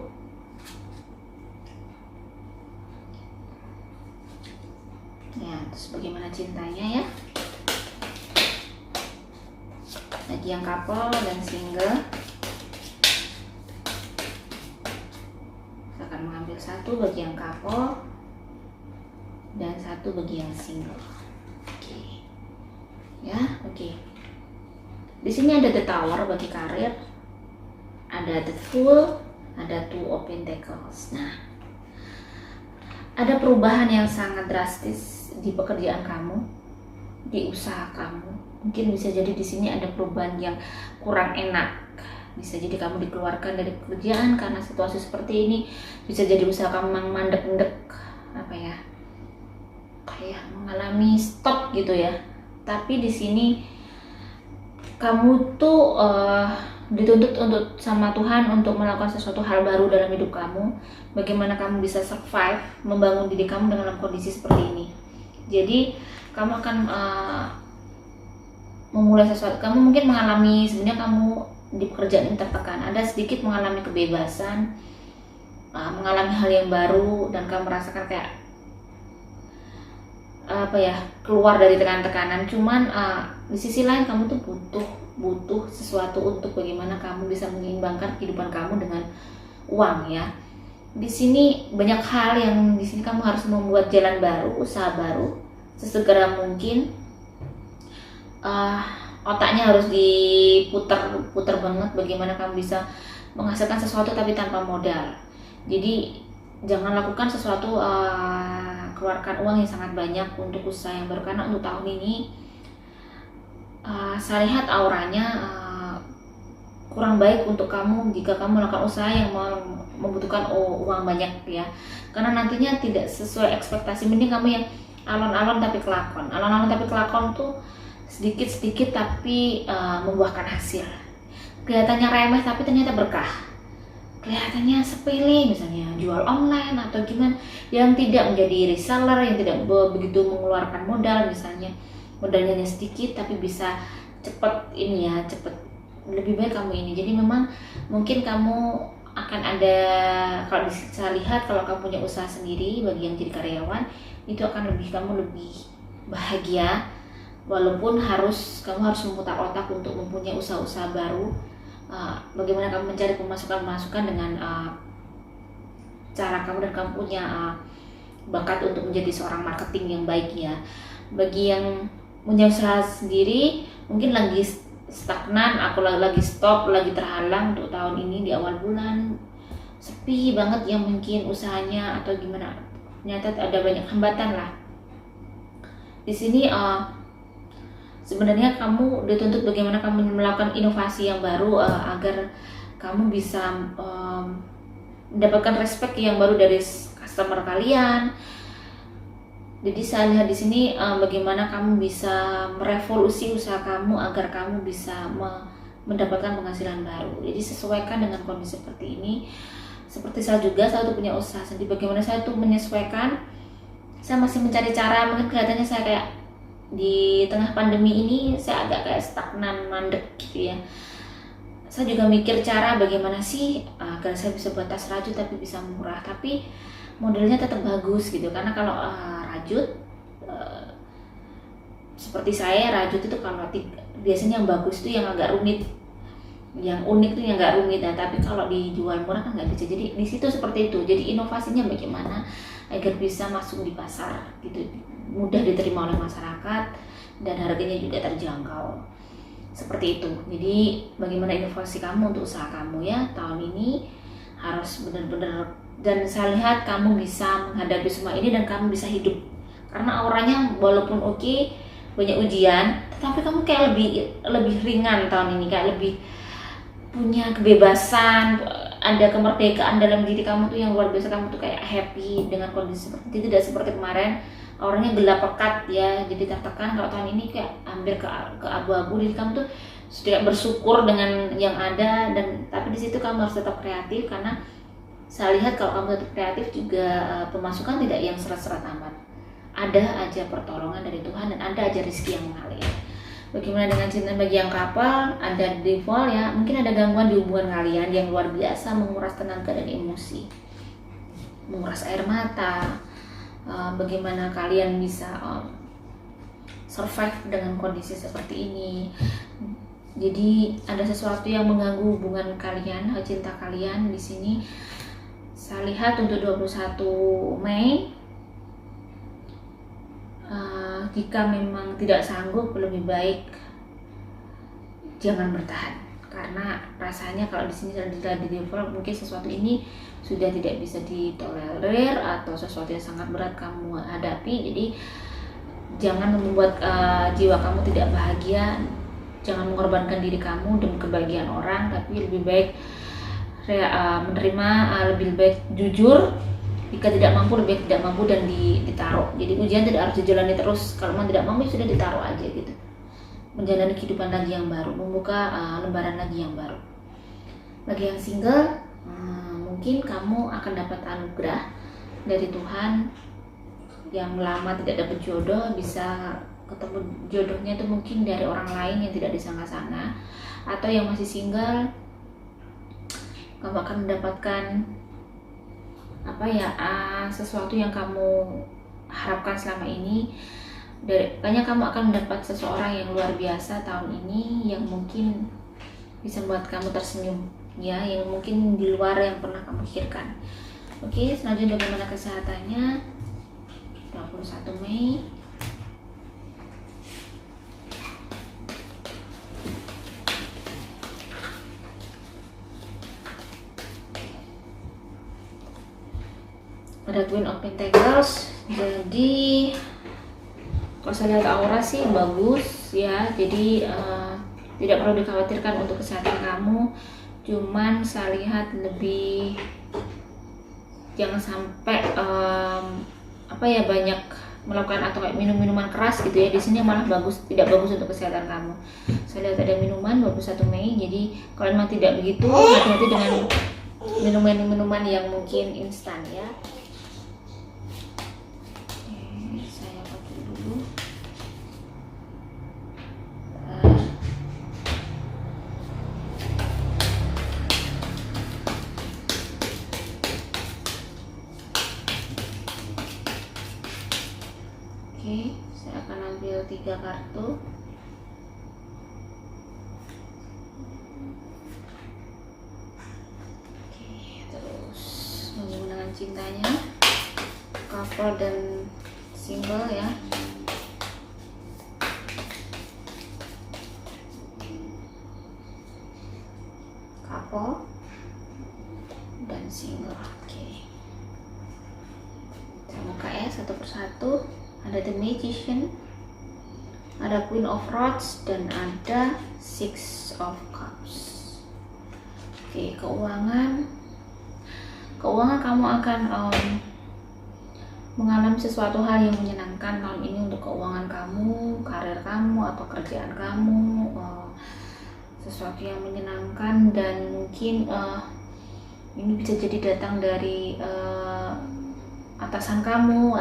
Ya, terus bagaimana cintanya ya? Bagi yang couple dan single, saya akan mengambil 1 bagi yang couple. dan 1 bagi yang single. Oke. Ya, oke. Di sini ada the Tower bagi karir, ada the Fool, ada 2 of Pentacles. Nah, ada perubahan yang sangat drastis di pekerjaan kamu, di usaha kamu. Mungkin bisa jadi di sini ada perubahan yang kurang enak. Bisa jadi kamu dikeluarkan dari pekerjaan karena situasi seperti ini. Bisa jadi usaha kamu mandek-mandek, apa ya, kayak mengalami stop gitu ya. Tapi di sini kamu tuh dituntut untuk sama Tuhan untuk melakukan sesuatu hal baru dalam hidup kamu. Bagaimana kamu bisa survive, membangun diri kamu dengan kondisi seperti ini. Jadi kamu akan memulai sesuatu. Kamu mungkin mengalami, sebenarnya kamu di pekerjaan ini tertekan, ada sedikit mengalami kebebasan, mengalami hal yang baru, dan kamu merasakan kayak apa ya, keluar dari tekanan-tekanan. Cuman di sisi lain kamu tuh butuh sesuatu untuk bagaimana kamu bisa menyeimbangkan kehidupan kamu dengan uang ya. Di sini banyak hal yang di sini kamu harus membuat jalan baru, usaha baru sesegera mungkin. Otaknya harus diputar banget bagaimana kamu bisa menghasilkan sesuatu tapi tanpa modal. Jadi jangan lakukan sesuatu, keluarkan uang yang sangat banyak untuk usaha yang baru, karena untuk tahun ini saya lihat auranya kurang baik untuk kamu jika kamu melakukan usaha yang membutuhkan uang banyak ya, karena nantinya tidak sesuai ekspektasi. Mending kamu yang alon-alon tapi kelakon. Alon-alon tapi kelakon tuh sedikit-sedikit tapi membuahkan hasil. Kelihatannya remeh tapi ternyata berkah. Kelihatannya sepele, misalnya jual online atau gimana, yang tidak menjadi reseller, yang tidak begitu mengeluarkan modal, misalnya modalnya sedikit tapi bisa cepet ini ya, cepet lebih baik kamu ini. Jadi memang mungkin kamu akan ada, kalau bisa lihat kalau kamu punya usaha sendiri, bagi yang jadi karyawan itu akan kamu lebih bahagia. Walaupun kamu harus memutar otak untuk mempunyai usaha-usaha baru, bagaimana kamu mencari pemasukan dengan cara kamu, dan kamu punya bakat untuk menjadi seorang marketing yang baik ya. Bagi yang punya usaha sendiri mungkin lagi stagnan, aku lagi stop, lagi terhalang untuk tahun ini di awal bulan, sepi banget ya mungkin usahanya atau gimana, ternyata ada banyak hambatan lah. Di sini sebenarnya kamu dituntut bagaimana kamu melakukan inovasi yang baru agar kamu bisa mendapatkan respect yang baru dari customer kalian. Jadi saya lihat di sini bagaimana kamu bisa merevolusi usaha kamu agar kamu bisa mendapatkan penghasilan baru. Jadi sesuaikan dengan kondisi seperti ini. Seperti saya juga, saya tuh punya usaha sendiri. Bagaimana saya tuh menyesuaikan? Saya masih mencari cara. Mungkin kelihatannya saya kayak di tengah pandemi ini saya agak kayak stagnan, mandek gitu ya. Saya juga mikir cara bagaimana sih agar saya bisa buat tas rajut tapi bisa murah, tapi modelnya tetap bagus gitu. Karena kalau rajut seperti saya, rajut itu kalau biasanya yang bagus itu yang agak rumit, yang unik tuh yang agak rumit. Nah, tapi kalau dijual murah kan nggak bisa. Jadi di situ seperti itu. Jadi inovasinya bagaimana agar bisa masuk di pasar gitu, mudah diterima oleh masyarakat dan harganya juga terjangkau. Seperti itu. Jadi bagaimana inovasi kamu untuk usaha kamu ya tahun ini harus benar-benar, dan saya lihat kamu bisa menghadapi semua ini dan kamu bisa hidup. Karena auranya walaupun oke, banyak ujian, tetapi kamu kayak lebih ringan tahun ini, kayak lebih punya kebebasan, ada kemerdekaan dalam diri kamu tuh yang luar biasa. Kamu tuh kayak happy dengan kondisi seperti itu, tidak seperti kemarin orangnya gelap pekat ya, jadi tertekan. Kalau tahun ini kayak hampir ke abu-abu. Jadi kamu tuh sudah bersyukur dengan yang ada, dan tapi di situ kamu harus tetap kreatif, karena saya lihat kalau kamu tetap kreatif juga pemasukan tidak yang seret-seret amat. Ada aja pertolongan dari Tuhan dan ada aja rezeki yang mengalir. Bagaimana dengan cinta bagi yang couple? Ada devil ya, mungkin ada gangguan di hubungan kalian yang luar biasa, menguras tenaga dan emosi, menguras air mata. Bagaimana kalian bisa survive dengan kondisi seperti ini. Jadi ada sesuatu yang mengganggu hubungan kalian, cinta kalian di sini. Saya lihat untuk 21 Mei jika memang tidak sanggup, lebih baik jangan bertahan, karena rasanya kalau di sini sudah di develop mungkin sesuatu ini sudah tidak bisa ditolerir atau sesuatu yang sangat berat kamu hadapi. Jadi jangan membuat jiwa kamu tidak bahagia, jangan mengorbankan diri kamu demi kebahagiaan orang, tapi lebih baik menerima, lebih baik jujur. Jika tidak mampu, lebih baik tidak mampu dan ditaruh. Jadi ujian tidak harus dijalani terus, kalau memang tidak mampu sudah ditaruh aja gitu, menjalani kehidupan lagi yang baru, membuka lembaran lagi yang baru. Bagi yang single, mungkin kamu akan dapat anugerah dari Tuhan. Yang lama tidak dapat jodoh bisa ketemu jodohnya itu mungkin dari orang lain yang tidak disangka-sangka. Atau yang masih single, kamu akan mendapatkan sesuatu yang kamu harapkan selama ini. Kayaknya kamu akan mendapat seseorang yang luar biasa tahun ini, yang mungkin bisa membuat kamu tersenyum ya, yang mungkin di luar yang pernah kamu pikirkan. Oke, selanjutnya bagaimana kesehatannya? 21 Mei. Ada Queen of Pentacles. Jadi kalau saya lihat aura sih bagus ya, jadi tidak perlu dikhawatirkan untuk kesehatan kamu. Cuman saya lihat lebih jangan sampai banyak melakukan atau kayak minum-minuman keras gitu ya. Di sini malah tidak bagus untuk kesehatan kamu. Saya lihat ada minuman 21 Mei. Jadi kalau memang tidak begitu, hati-hati dengan minuman-minuman yang mungkin instan ya. Oke, saya pakai dulu. Oke, saya akan ambil 3 kartu. Oke, terus menggunakan cintanya, couple dan single ya. Couple dan single. Oke, saya buka ya satu persatu. Ada The Magician, ada Queen of Rods, dan ada Six of Cups. Oke, keuangan kamu akan mengalami sesuatu hal yang menyenangkan tahun ini untuk keuangan kamu, karir kamu atau kerjaan kamu, sesuatu yang menyenangkan. Dan mungkin ini bisa jadi datang dari atasan kamu,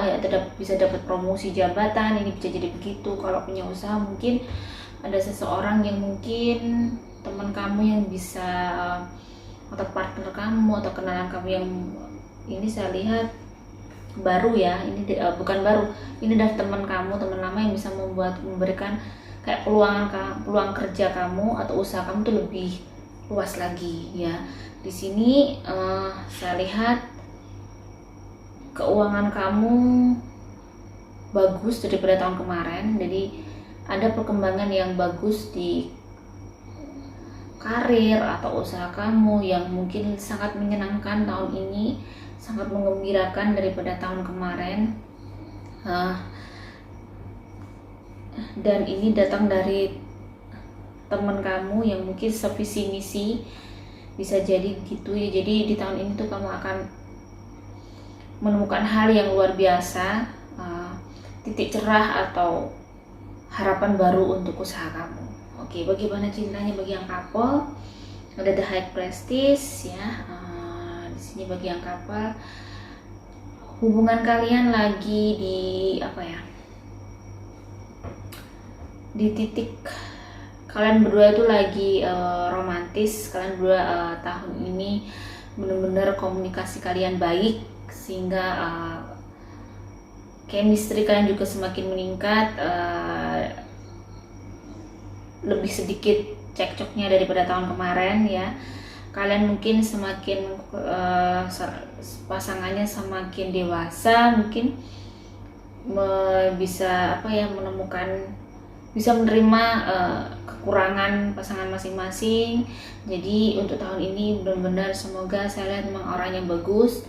bisa dapat promosi jabatan. Ini bisa jadi begitu. Kalau punya usaha mungkin ada seseorang yang mungkin teman kamu yang bisa atau partner kamu atau kenalan kamu yang ini saya lihat baru ya. Ini bukan baru, ini adalah teman kamu, teman lama yang bisa memberikan kayak peluang kerja kamu atau usaha kamu tuh lebih luas lagi ya. Di sini saya lihat keuangan kamu bagus daripada tahun kemarin. Jadi ada perkembangan yang bagus di karir atau usaha kamu yang mungkin sangat menyenangkan tahun ini, sangat menggembirakan daripada tahun kemarin. Dan ini datang dari teman kamu yang mungkin sevisi misi, bisa jadi gitu ya. Jadi di tahun ini tuh kamu akan menemukan hal yang luar biasa, titik cerah atau harapan baru untuk usaha kamu. Oke, bagaimana cintanya bagi yang couple? Ada The High Priestess ya. Di sini bagi yang couple, hubungan kalian lagi di titik kalian berdua itu lagi romantis. Kalian berdua tahun ini benar-benar komunikasi kalian baik, sehingga chemistry kalian juga semakin meningkat. Lebih sedikit cekcoknya daripada tahun kemarin ya. Kalian mungkin semakin pasangannya semakin dewasa, mungkin bisa menemukan, bisa menerima kekurangan pasangan masing-masing. Jadi untuk tahun ini benar-benar semoga saya lihat memang orangnya bagus.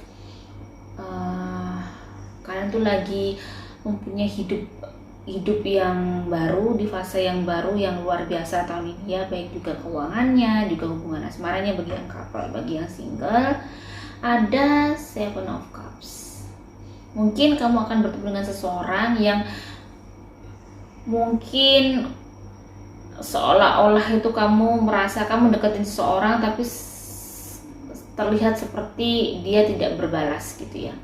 Kalian tuh lagi mempunyai hidup yang baru, di fase yang baru yang luar biasa tahun ini ya, baik juga keuangannya, juga hubungan asmaranya bagi yang couple. Bagi yang single ada Seven of Cups. Mungkin kamu akan bertemu dengan seseorang yang mungkin seolah-olah itu kamu merasa kamu deketin seseorang tapi terlihat seperti dia tidak berbalas gitu ya.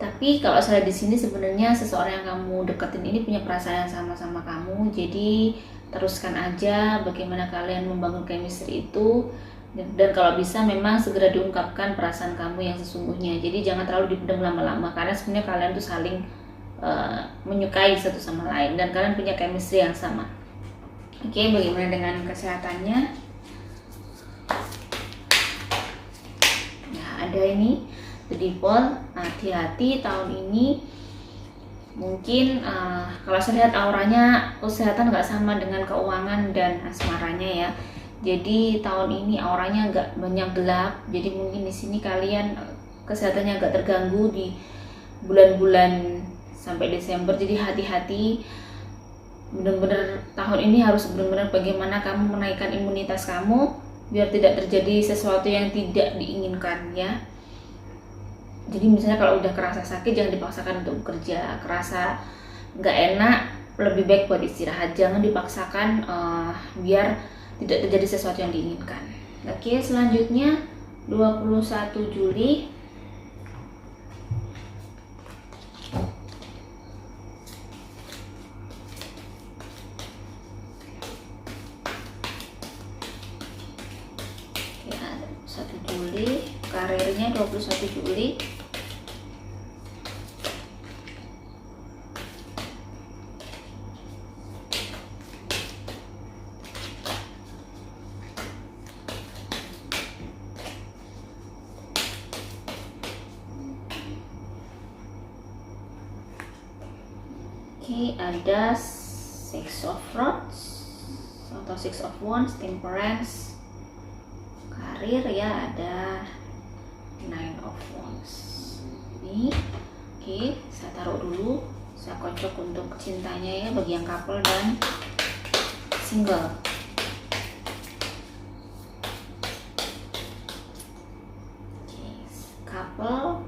Tapi kalau saya di sini sebenarnya seseorang yang kamu deketin ini punya perasaan yang sama-sama kamu. Jadi teruskan aja bagaimana kalian membangun chemistry itu, dan kalau bisa memang segera diungkapkan perasaan kamu yang sesungguhnya. Jadi jangan terlalu dipendam lama-lama, karena sebenarnya kalian tuh saling menyukai satu sama lain dan kalian punya chemistry yang sama. Oke, bagaimana dengan kesehatannya? Nah, ada ini The Devil. Hati-hati tahun ini. Mungkin kalau saya lihat auranya kesehatan nggak sama dengan keuangan dan asmaranya ya. Jadi tahun ini auranya nggak banyak gelap. Jadi mungkin di sini kalian kesehatannya agak terganggu di bulan-bulan sampai Desember. Jadi hati-hati. Benar-benar tahun ini harus benar-benar bagaimana kamu menaikkan imunitas kamu biar tidak terjadi sesuatu yang tidak diinginkan ya. Jadi misalnya kalau udah kerasa sakit jangan dipaksakan untuk bekerja, kerasa nggak enak lebih baik buat istirahat, jangan dipaksakan biar tidak terjadi sesuatu yang diinginkan. Oke, selanjutnya 21 Juli. Ya, 1 Juli, karirnya 21 Juli. Oke, ada Six of Rods atau Six of Wands, Temperance. Karir ya ada Nine of Wands. Ini, oke, saya taruh dulu. Saya kocok untuk cintanya ya bagi yang couple dan single. Oke, couple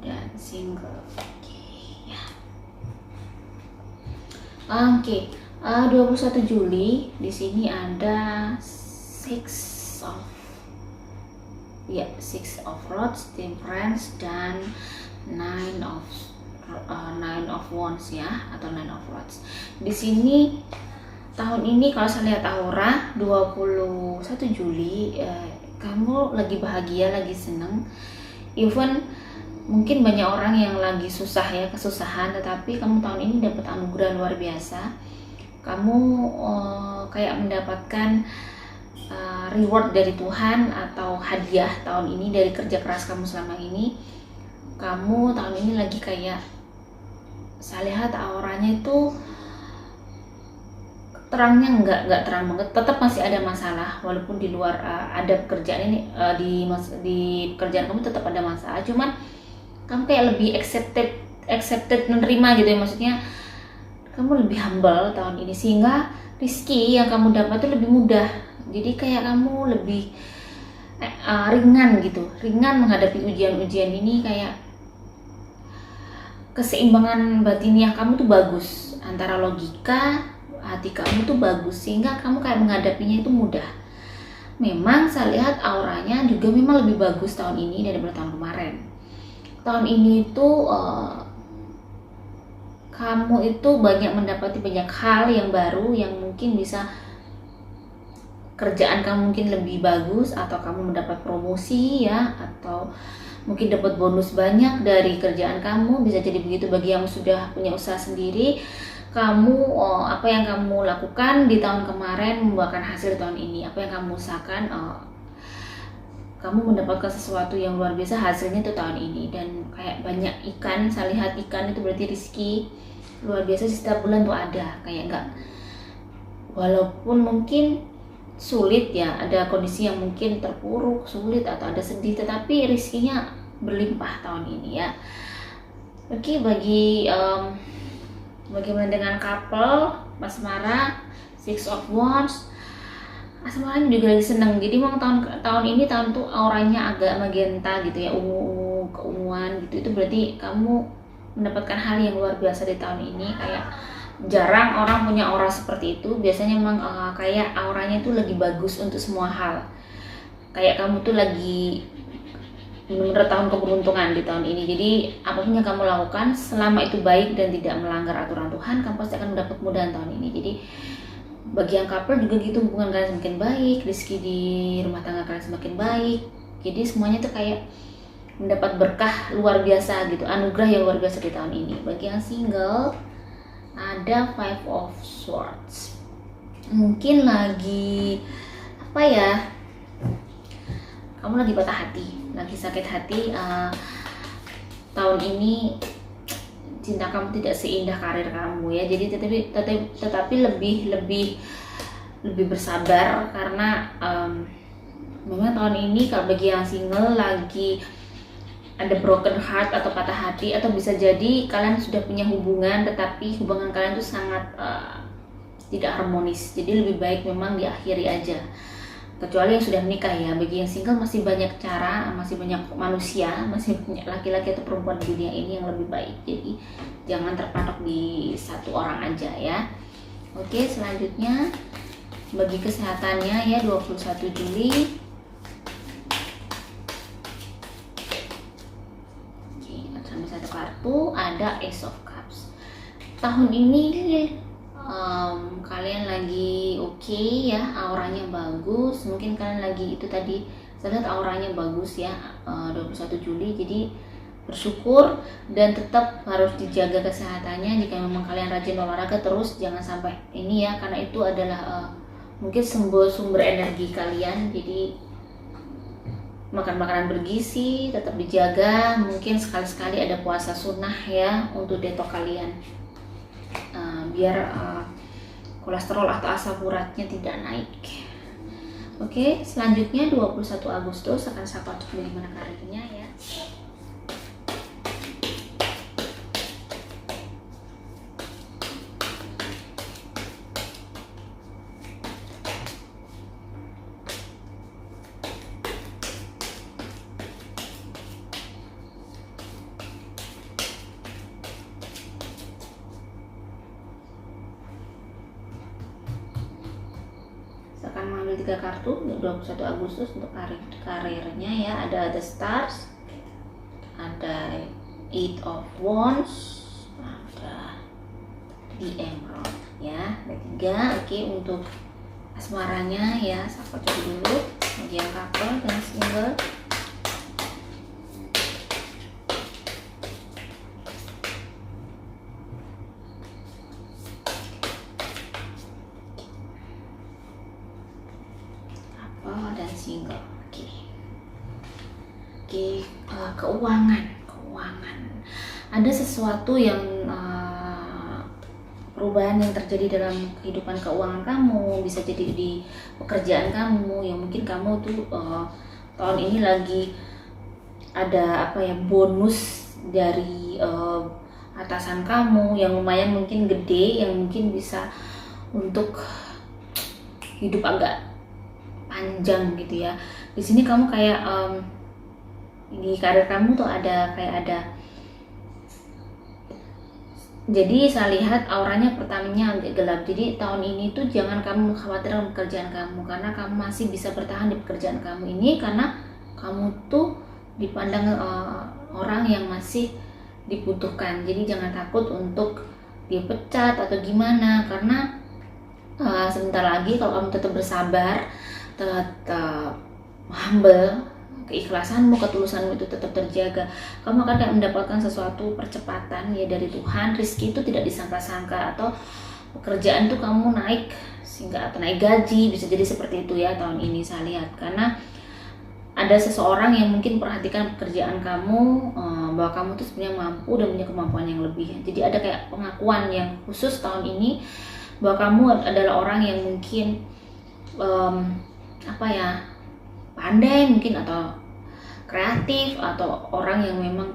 dan single. Oke, 21 Juli di sini ada Six of Rods, Temperance dan Nine of Wands ya, atau Nine of Rods. Di sini tahun ini kalau saya lihat aura 21 Juli kamu lagi bahagia, lagi seneng. Even mungkin banyak orang yang lagi susah ya, kesusahan, tetapi kamu tahun ini dapat anugerah luar biasa. Kamu kayak mendapatkan reward dari Tuhan atau hadiah tahun ini dari kerja keras kamu selama ini. Kamu tahun ini lagi kayak, saya lihat auranya itu terangnya nggak terang banget, tetap masih ada masalah walaupun di luar ada pekerjaan ini, di pekerjaan kamu tetap ada masalah, cuman kamu kayak lebih accepted menerima gitu ya, maksudnya kamu lebih humble tahun ini sehingga rezeki yang kamu dapat itu lebih mudah. Jadi kayak kamu lebih ringan gitu, ringan menghadapi ujian-ujian ini. Kayak keseimbangan batiniah kamu tuh bagus, antara logika hati kamu tuh bagus sehingga kamu kayak menghadapinya itu mudah. Memang saya lihat auranya juga memang lebih bagus tahun ini daripada tahun kemarin. Tahun ini itu kamu itu banyak mendapati banyak hal yang baru yang mungkin bisa, kerjaan kamu mungkin lebih bagus, atau kamu mendapat promosi ya, atau mungkin dapat bonus banyak dari kerjaan kamu. Bisa jadi begitu bagi yang sudah punya usaha sendiri. Kamu apa yang kamu lakukan di tahun kemarin membuahkan hasil tahun ini. Apa yang kamu usahakan kamu mendapatkan sesuatu yang luar biasa hasilnya tuh tahun ini. Dan kayak banyak ikan, saya lihat ikan itu berarti rezeki luar biasa setiap bulan tuh ada. Kayak enggak, walaupun mungkin sulit ya, ada kondisi yang mungkin terpuruk, sulit atau ada sedih, tetapi rezekinya berlimpah tahun ini ya. Oke, bagaimana dengan couple asmara, Six of Wands, asmaranya juga lagi seneng. Jadi memang tahun ini tahun tuh auranya agak magenta gitu ya, ungu keunguan gitu. Itu berarti kamu mendapatkan hal yang luar biasa di tahun ini. Kayak jarang orang punya aura seperti itu. Biasanya memang kayak auranya itu lagi bagus untuk semua hal. Kayak kamu tuh lagi benar-benar tahun keberuntungan di tahun ini. Jadi apapun yang kamu lakukan selama itu baik dan tidak melanggar aturan Tuhan, kamu pasti akan mendapat kemudahan tahun ini. Jadi bagi yang couple juga gitu, hubungan kalian semakin baik, rezeki di rumah tangga kalian semakin baik. Jadi semuanya tuh kayak mendapat berkah luar biasa gitu, anugerah yang luar biasa di tahun ini. Bagi yang single ada Five of Swords. Mungkin lagi apa ya, kamu lagi patah hati, lagi sakit hati. Tahun ini cinta kamu tidak seindah karir kamu ya. Jadi tetapi lebih bersabar karena memang tahun ini kalau bagi yang single lagi ada broken heart atau patah hati, atau bisa jadi kalian sudah punya hubungan tetapi hubungan kalian tuh sangat tidak harmonis. Jadi lebih baik memang diakhiri aja. Kecuali yang sudah menikah ya. Bagi yang single masih banyak cara, masih banyak manusia, masih banyak laki-laki atau perempuan di dunia ini yang lebih baik. Jadi jangan terpatok di satu orang aja ya. Oke, selanjutnya bagi kesehatannya ya 21 Juli. Oke, sampai satu kartu ada Ace of Cups. Tahun ini kalian lagi oke ya, auranya bagus. Mungkin kalian lagi itu tadi saya lihat auranya bagus ya, 21 Juli. Jadi bersyukur dan tetap harus dijaga kesehatannya. Jika memang kalian rajin olahraga terus, jangan sampai ini ya, karena itu adalah mungkin sumber energi kalian. Jadi makan makanan bergizi tetap dijaga. Mungkin sekali-sekali ada puasa sunnah ya untuk detox kalian, biar kolesterol atau asam uratnya tidak naik. Oke, selanjutnya 21 Agustus akan saya cocok bagaimana karirnya ya. Saya akan mengambil 3 kartu 21 Agustus untuk karirnya ya. Ada The Stars, ada Eight of Wands, ada The Emerald ya. Ada 3. Oke, untuk asmaranya ya saya kocok dulu bagi yang couple dan single. Dan single. Oke, keuangan. Ada sesuatu yang perubahan yang terjadi dalam kehidupan keuangan kamu, bisa jadi di pekerjaan kamu yang mungkin kamu tuh tahun ini lagi ada apa ya, bonus dari atasan kamu yang lumayan mungkin gede, yang mungkin bisa untuk hidup agak panjang gitu ya. Di sini kamu kayak di karir kamu tuh ada jadi saya lihat auranya pertamanya agak gelap. Jadi tahun ini tuh jangan kamu khawatir dengan pekerjaan kamu, karena kamu masih bisa bertahan di pekerjaan kamu ini, karena kamu tuh dipandang orang yang masih dibutuhkan. Jadi jangan takut untuk dipecat atau gimana, karena sebentar lagi kalau kamu tetap bersabar, tetap humble, keikhlasanmu, ketulusanmu itu tetap terjaga, kamu akan mendapatkan sesuatu percepatan ya dari Tuhan. Rezeki itu tidak disangka-sangka, atau pekerjaan tuh kamu naik sehingga atau naik gaji, bisa jadi seperti itu ya tahun ini saya lihat. Karena ada ada seseorang yang mungkin perhatikan pekerjaan kamu, bahwa kamu tuh sebenarnya mampu dan punya kemampuan yang lebih. Jadi ada kayak pengakuan yang khusus tahun ini bahwa kamu adalah orang yang mungkin pandai mungkin, atau kreatif, atau orang yang memang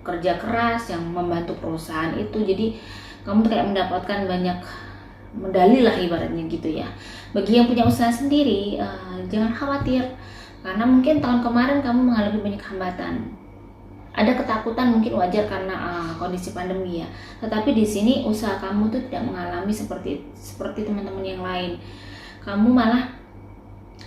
kerja keras yang membantu perusahaan itu. Jadi kamu tuh kayak mendapatkan banyak medali lah ibaratnya gitu ya. Bagi yang punya usaha sendiri, jangan khawatir, karena mungkin tahun kemarin kamu mengalami banyak hambatan. Ada ketakutan, mungkin wajar karena kondisi pandemi ya. Tetapi di sini usaha kamu tuh tidak mengalami seperti teman-teman yang lain. Kamu malah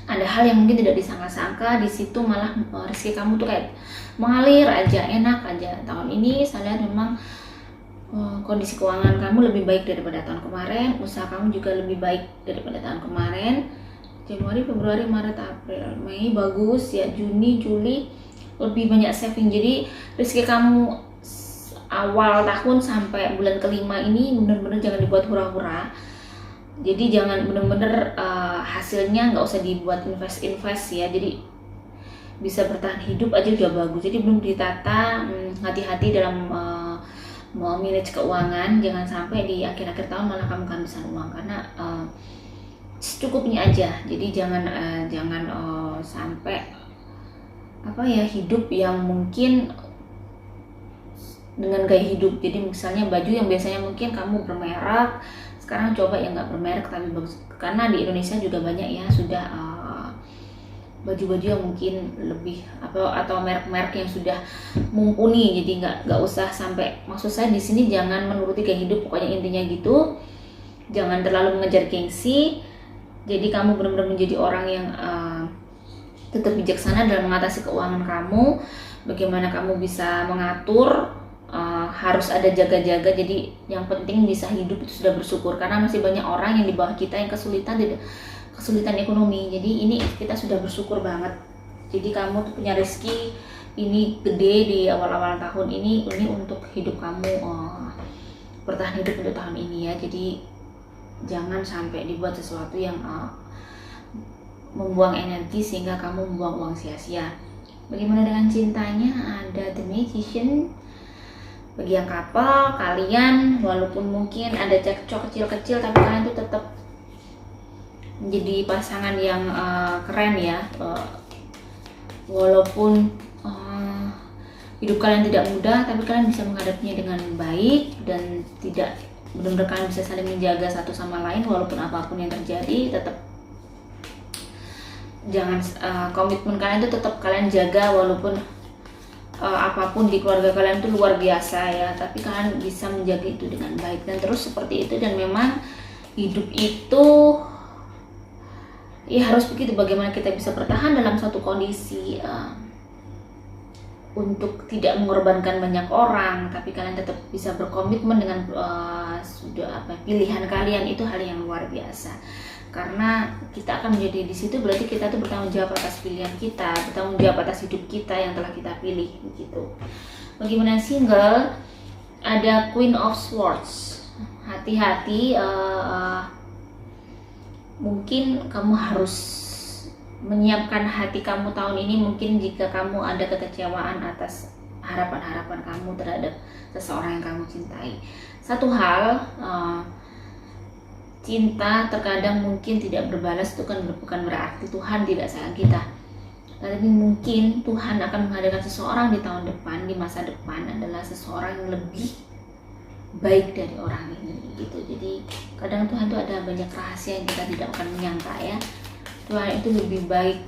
ada hal yang mungkin tidak disangka-sangka, di situ malah rezeki kamu tuh kayak mengalir aja, enak aja. Tahun ini saya lihat memang kondisi keuangan kamu lebih baik daripada tahun kemarin, usaha kamu juga lebih baik daripada tahun kemarin. Januari, Februari, Maret, April, Mei bagus ya, Juni, Juli lebih banyak saving. Jadi rezeki kamu awal tahun sampai bulan kelima ini benar-benar jangan dibuat hura-hura. Jadi jangan benar-benar hasilnya nggak usah dibuat invest ya. Jadi bisa bertahan hidup aja udah bagus. Jadi belum ditata, hati-hati dalam mau manage keuangan. Jangan sampai di akhir-akhir tahun malah kamu kehabisan uang, karena secukupnya aja. Jadi jangan sampai hidup yang mungkin dengan gaya hidup. Jadi misalnya baju yang biasanya mungkin kamu bermerek, sekarang coba yang nggak bermerek tapi bagus. Karena di Indonesia juga banyak ya sudah baju-baju yang mungkin lebih atau merek-merek yang sudah mumpuni. Jadi nggak usah sampai, maksud saya di sini jangan menuruti gaya hidup, pokoknya intinya gitu. Jangan terlalu mengejar gengsi. Jadi kamu benar-benar menjadi orang yang tetap bijaksana dalam mengatasi keuangan kamu. Bagaimana kamu bisa mengatur, harus ada jaga-jaga. Jadi yang penting bisa hidup itu sudah bersyukur, karena masih banyak orang yang di bawah kita yang kesulitan ekonomi. Jadi ini kita sudah bersyukur banget. Jadi kamu tuh punya rezeki ini gede di awal-awal tahun ini untuk hidup kamu, bertahan hidup untuk tahun ini ya. Jadi jangan sampai dibuat sesuatu yang membuang energi sehingga kamu membuang uang sia-sia. Bagaimana dengan cintanya? Ada The Magician. Bagi yang couple, kalian walaupun mungkin ada cekcok kecil-kecil, tapi kalian tuh tetap menjadi pasangan yang keren ya. Walaupun hidup kalian tidak mudah, tapi kalian bisa menghadapinya dengan baik dan tidak, benar-benar kalian bisa saling menjaga satu sama lain walaupun apapun yang terjadi. Tetap jangan komitmen kalian itu tetap kalian jaga, walaupun apapun di keluarga kalian itu luar biasa ya, tapi kalian bisa menjaga itu dengan baik dan terus seperti itu. Dan memang hidup itu ya harus begitu, bagaimana kita bisa bertahan dalam suatu kondisi untuk tidak mengorbankan banyak orang, tapi kalian tetap bisa berkomitmen dengan pilihan kalian. Itu hal yang luar biasa, karena kita akan menjadi di situ, berarti kita tuh bertanggung jawab atas pilihan kita, bertanggung jawab atas hidup kita yang telah kita pilih begitu. Bagaimana single? Ada Queen of Swords. Hati-hati, mungkin kamu harus menyiapkan hati kamu tahun ini. Mungkin jika kamu ada kekecewaan atas harapan-harapan kamu terhadap seseorang yang kamu cintai. Satu hal, cinta terkadang mungkin tidak berbalas, itu kan bukan berarti Tuhan tidak sayang kita. Tapi mungkin Tuhan akan menghadirkan seseorang di tahun depan, di masa depan adalah seseorang yang lebih baik dari orang ini gitu. Jadi kadang Tuhan tuh ada banyak rahasia yang kita tidak akan menyangka ya. Tuhan itu lebih baik,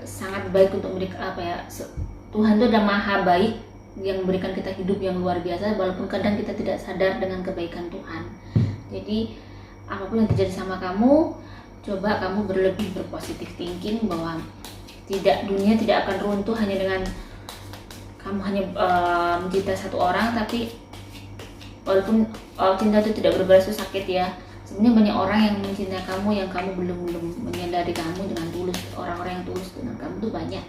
sangat baik untuk memberikan Tuhan itu ada maha baik yang memberikan kita hidup yang luar biasa, walaupun kadang kita tidak sadar dengan kebaikan Tuhan. Jadi apapun yang terjadi sama kamu, coba kamu berpositif thinking bahwa dunia tidak akan runtuh hanya dengan kamu hanya mencintai satu orang. Tapi walaupun cinta itu tidak berbalas itu sakit ya, sebenarnya banyak orang yang mencintai kamu yang kamu belum menyadari kamu dengan tulus. Orang-orang yang tulus dengan kamu itu banyak,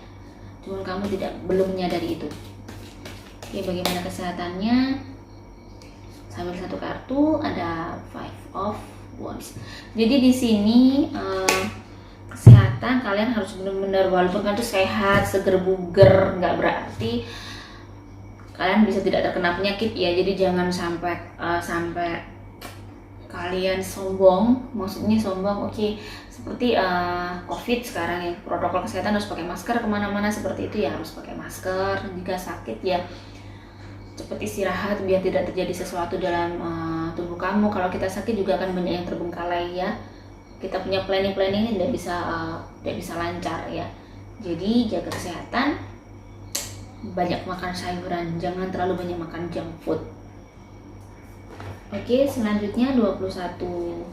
cuman kamu belum menyadari itu. Oke, bagaimana kesehatannya? Sambil satu kartu, ada Five of Wands. Jadi di sini kesehatan kalian harus benar-benar, walaupun kan tuh sehat, seger buger, nggak berarti kalian bisa tidak terkena penyakit ya. Jadi jangan sampai kalian sombong, maksudnya sombong. Oke, seperti COVID sekarang ya, protokol kesehatan harus pakai masker kemana-mana, seperti itu ya, harus pakai masker. Jika sakit ya cepat istirahat biar tidak terjadi sesuatu dalam tubuh kamu. Kalau kita sakit juga akan banyak yang terbengkalai ya. Kita punya planning tidak bisa lancar ya. Jadi jaga kesehatan, banyak makan sayuran, jangan terlalu banyak makan junk food. Oke, selanjutnya 21.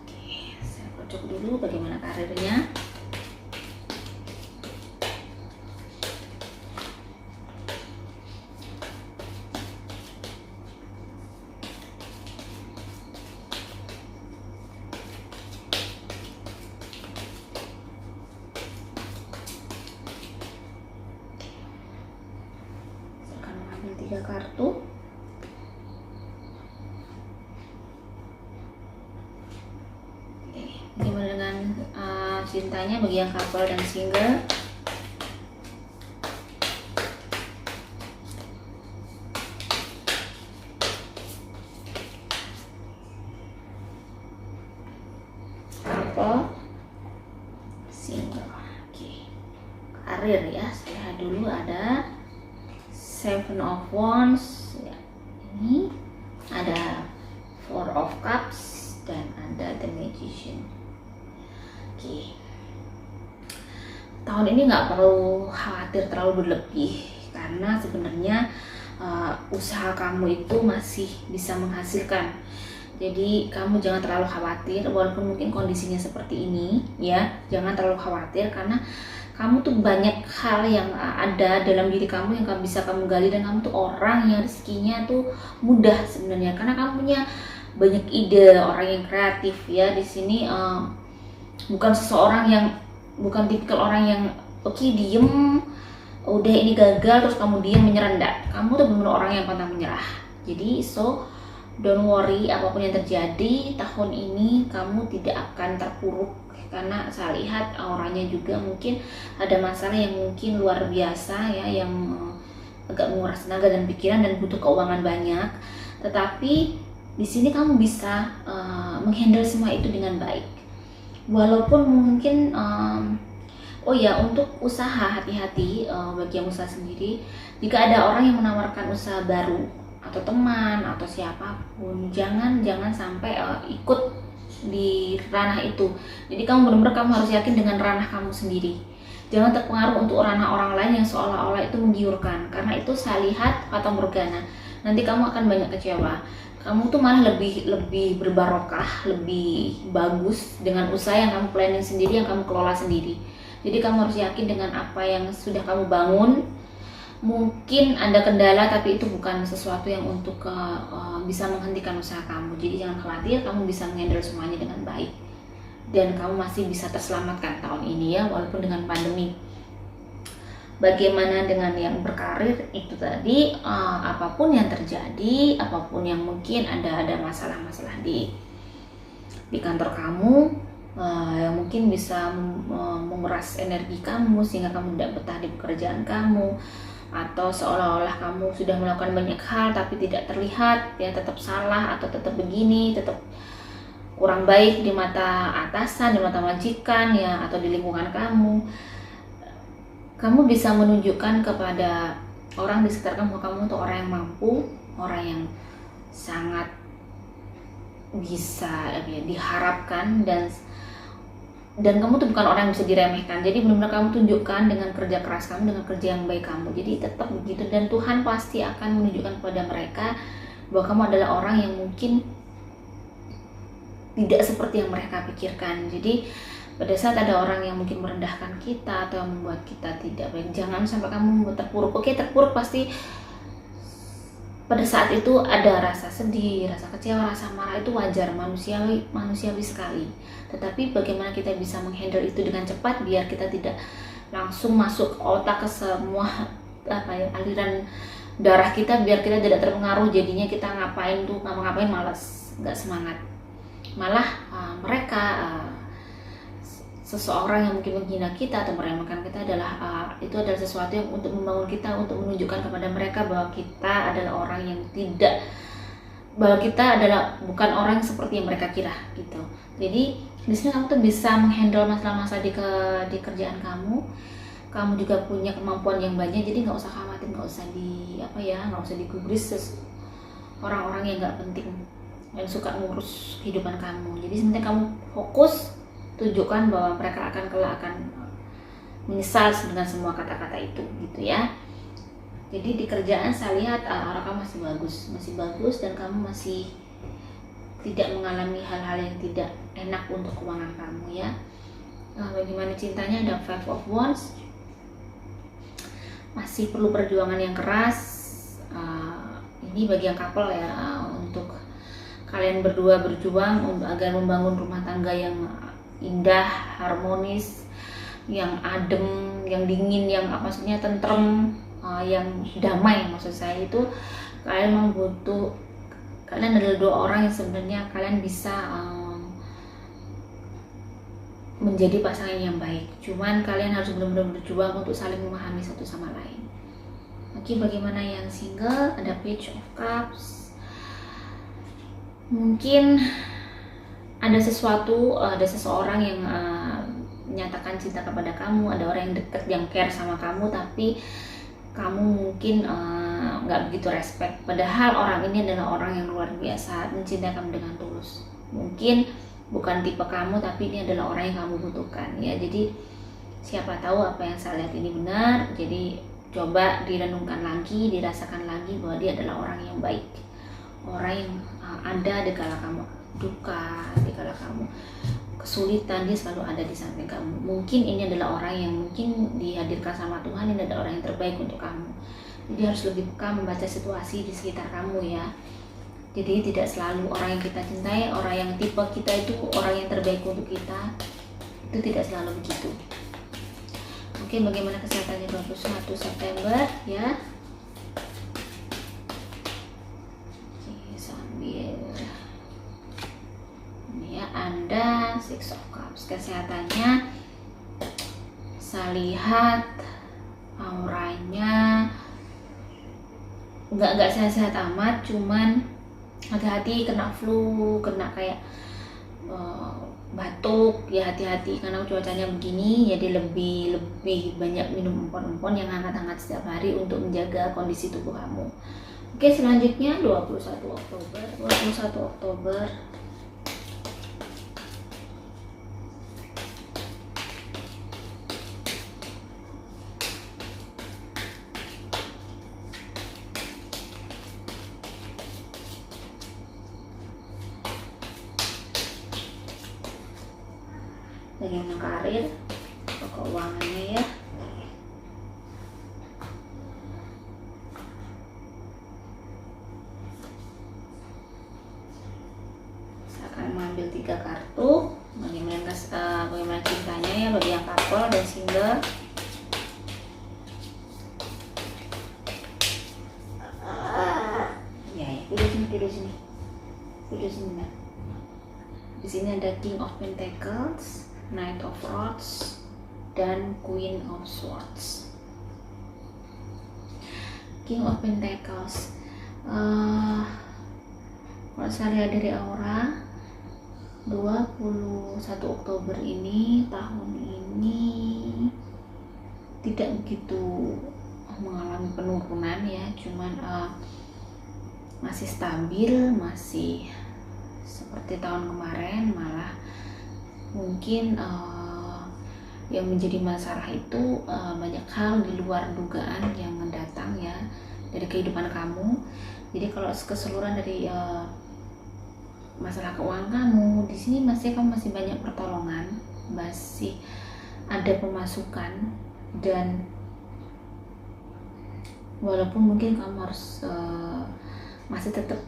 Oke, saya kocok dulu bagaimana karirnya. Saya akan mengambil 3 kartu. Gimana dengan cintanya bagi yang couple dan single? Couple, single. Oke. Karir ya, saya lihat dulu ada Seven of Wands ya. Ini ada Four of Cups dan ada The Magician. Oke. Tahun ini nggak perlu khawatir terlalu berlebih, karena sebenarnya usaha kamu itu masih bisa menghasilkan. Jadi kamu jangan terlalu khawatir, walaupun mungkin kondisinya seperti ini ya, jangan terlalu khawatir karena kamu tuh banyak hal yang ada dalam diri kamu yang bisa kamu gali, dan kamu tuh orang yang rezekinya tuh mudah sebenarnya karena kamu punya banyak ide, orang yang kreatif ya. Di sini bukan tipikal orang yang oke, diem, udah ini gagal terus kamu diem menyerah. Enggak, kamu tuh benar orang yang pantang menyerah. Jadi don't worry, apapun yang terjadi tahun ini kamu tidak akan terpuruk, karena saya lihat auranya juga mungkin ada masalah yang mungkin luar biasa ya, yang agak menguras tenaga dan pikiran dan butuh keuangan banyak. Tetapi di sini kamu bisa menghandle semua itu dengan baik. Walaupun mungkin untuk usaha, hati-hati bagi yang usaha sendiri. Jika ada orang yang menawarkan usaha baru atau teman atau siapapun, jangan sampai ikut di ranah itu. Jadi kamu benar-benar kamu harus yakin dengan ranah kamu sendiri. Jangan terpengaruh untuk ranah orang lain yang seolah-olah itu menggiurkan, karena itu saya lihat fata morgana. Nanti kamu akan banyak kecewa. Kamu tuh malah lebih berbarokah, lebih bagus dengan usaha yang kamu planning sendiri, yang kamu kelola sendiri. Jadi kamu harus yakin dengan apa yang sudah kamu bangun. Mungkin ada kendala, tapi itu bukan sesuatu yang untuk bisa menghentikan usaha kamu. Jadi jangan khawatir, kamu bisa menghandle semuanya dengan baik. Dan kamu masih bisa terselamatkan tahun ini ya, walaupun dengan pandemi. Bagaimana dengan yang berkarir? Itu tadi, apapun yang terjadi, apapun yang mungkin ada masalah-masalah di kantor kamu, yang mungkin bisa menguras energi kamu sehingga kamu tidak betah di pekerjaan kamu, atau seolah-olah kamu sudah melakukan banyak hal tapi tidak terlihat ya, tetap salah atau tetap begini, tetap kurang baik di mata atasan, di mata majikan ya, atau di lingkungan kamu. Kamu bisa menunjukkan kepada orang di sekitar kamu tuh orang yang mampu, orang yang sangat bisa diharapkan, dan kamu tuh bukan orang yang bisa diremehkan. Jadi benar-benar kamu tunjukkan dengan kerja keras kamu, dengan kerja yang baik kamu. Jadi tetap begitu, dan Tuhan pasti akan menunjukkan kepada mereka bahwa kamu adalah orang yang mungkin tidak seperti yang mereka pikirkan. Jadi pada saat ada orang yang mungkin merendahkan kita atau yang membuat kita tidak baik, jangan sampai kamu membuat terpuruk. Oke, terpuruk pasti pada saat itu ada rasa sedih, rasa kecewa, rasa marah, itu wajar, manusiawi sekali. Tetapi bagaimana kita bisa menghandle itu dengan cepat biar kita tidak langsung masuk otak ke semua aliran darah kita, biar kita tidak terpengaruh. Jadinya kita ngapain malas, nggak semangat. Malah mereka seseorang yang mungkin menghina kita atau meremehkan kita adalah itu adalah sesuatu yang untuk membangun kita, untuk menunjukkan kepada mereka bahwa kita adalah orang yang tidak, bahwa kita adalah bukan orang seperti yang mereka kira gitu. Jadi di sini kamu tuh bisa menghandle masalah-masalah di kerjaan kamu. Kamu juga punya kemampuan yang banyak, jadi nggak usah khawatir, nggak usah nggak usah digubris orang-orang yang nggak penting, yang suka ngurus kehidupan kamu. Jadi sebenarnya kamu fokus, tunjukkan bahwa mereka akan menyesal dengan semua kata-kata itu gitu ya. Jadi di kerjaan saya lihat arah kamu masih bagus dan kamu masih tidak mengalami hal-hal yang tidak enak untuk keuangan kamu ya. Bagaimana cintanya, ada 5 of Wands, masih perlu perjuangan yang keras. Ini bagi yang couple ya, untuk kalian berdua berjuang agar membangun rumah tangga yang indah, harmonis, yang adem, yang dingin, yang maksudnya tentrem, yang damai. Maksud saya itu kalian adalah dua orang yang sebenarnya kalian bisa menjadi pasangan yang baik. Cuman kalian harus benar-benar berjuang untuk saling memahami satu sama lain. Oke, bagaimana yang single? Ada Page of Cups. Mungkin ada seseorang yang menyatakan cinta kepada kamu, ada orang yang dekat yang care sama kamu, tapi kamu mungkin nggak begitu respect. Padahal orang ini adalah orang yang luar biasa, mencintai kamu dengan tulus. Mungkin bukan tipe kamu, tapi ini adalah orang yang kamu butuhkan ya. Jadi siapa tahu apa yang saya lihat ini benar. Jadi coba direnungkan lagi, dirasakan lagi bahwa dia adalah orang yang baik, orang yang ada di kala kamu duka, di kala kamu kesulitan, dia selalu ada di samping kamu. Mungkin ini adalah orang yang mungkin dihadirkan sama Tuhan, ini adalah orang yang terbaik untuk kamu. Jadi harus lebih peka membaca situasi di sekitar kamu ya. Jadi tidak selalu orang yang kita cintai, orang yang tipe kita itu orang yang terbaik untuk kita, itu tidak selalu begitu. Oke, bagaimana kesehatannya 21 September ya. Oke, sambil ini ya, Anda 6 of Cups. Kesehatannya saya lihat auranya nggak sehat-sehat amat, cuman hati-hati kena flu, kena kayak batuk ya, hati-hati karena cuacanya begini. Jadi lebih banyak minum empon-empon yang hangat-hangat setiap hari untuk menjaga kondisi tubuh kamu. Oke, selanjutnya 21 Oktober bagaimana karir, keuangannya ya. Saya akan mengambil 3 kartu. Bagaimana cintanya ya bagi yang couple dan single. Ya, tidur sini. Nah. Di sini ada King of Pentacles, Knight of Rods, dan Queen of Swords. King of Pentacles, kalau saya lihat dari aura 21 Oktober ini, tahun ini tidak begitu mengalami penurunan ya, cuman masih stabil, masih seperti tahun kemarin. Malah mungkin yang menjadi masalah itu banyak hal di luar dugaan yang mendatang ya dari kehidupan kamu. Jadi kalau keseluruhan dari masalah keuangan kamu di sini kamu masih banyak pertolongan, masih ada pemasukan, dan walaupun mungkin kamu harus masih tetap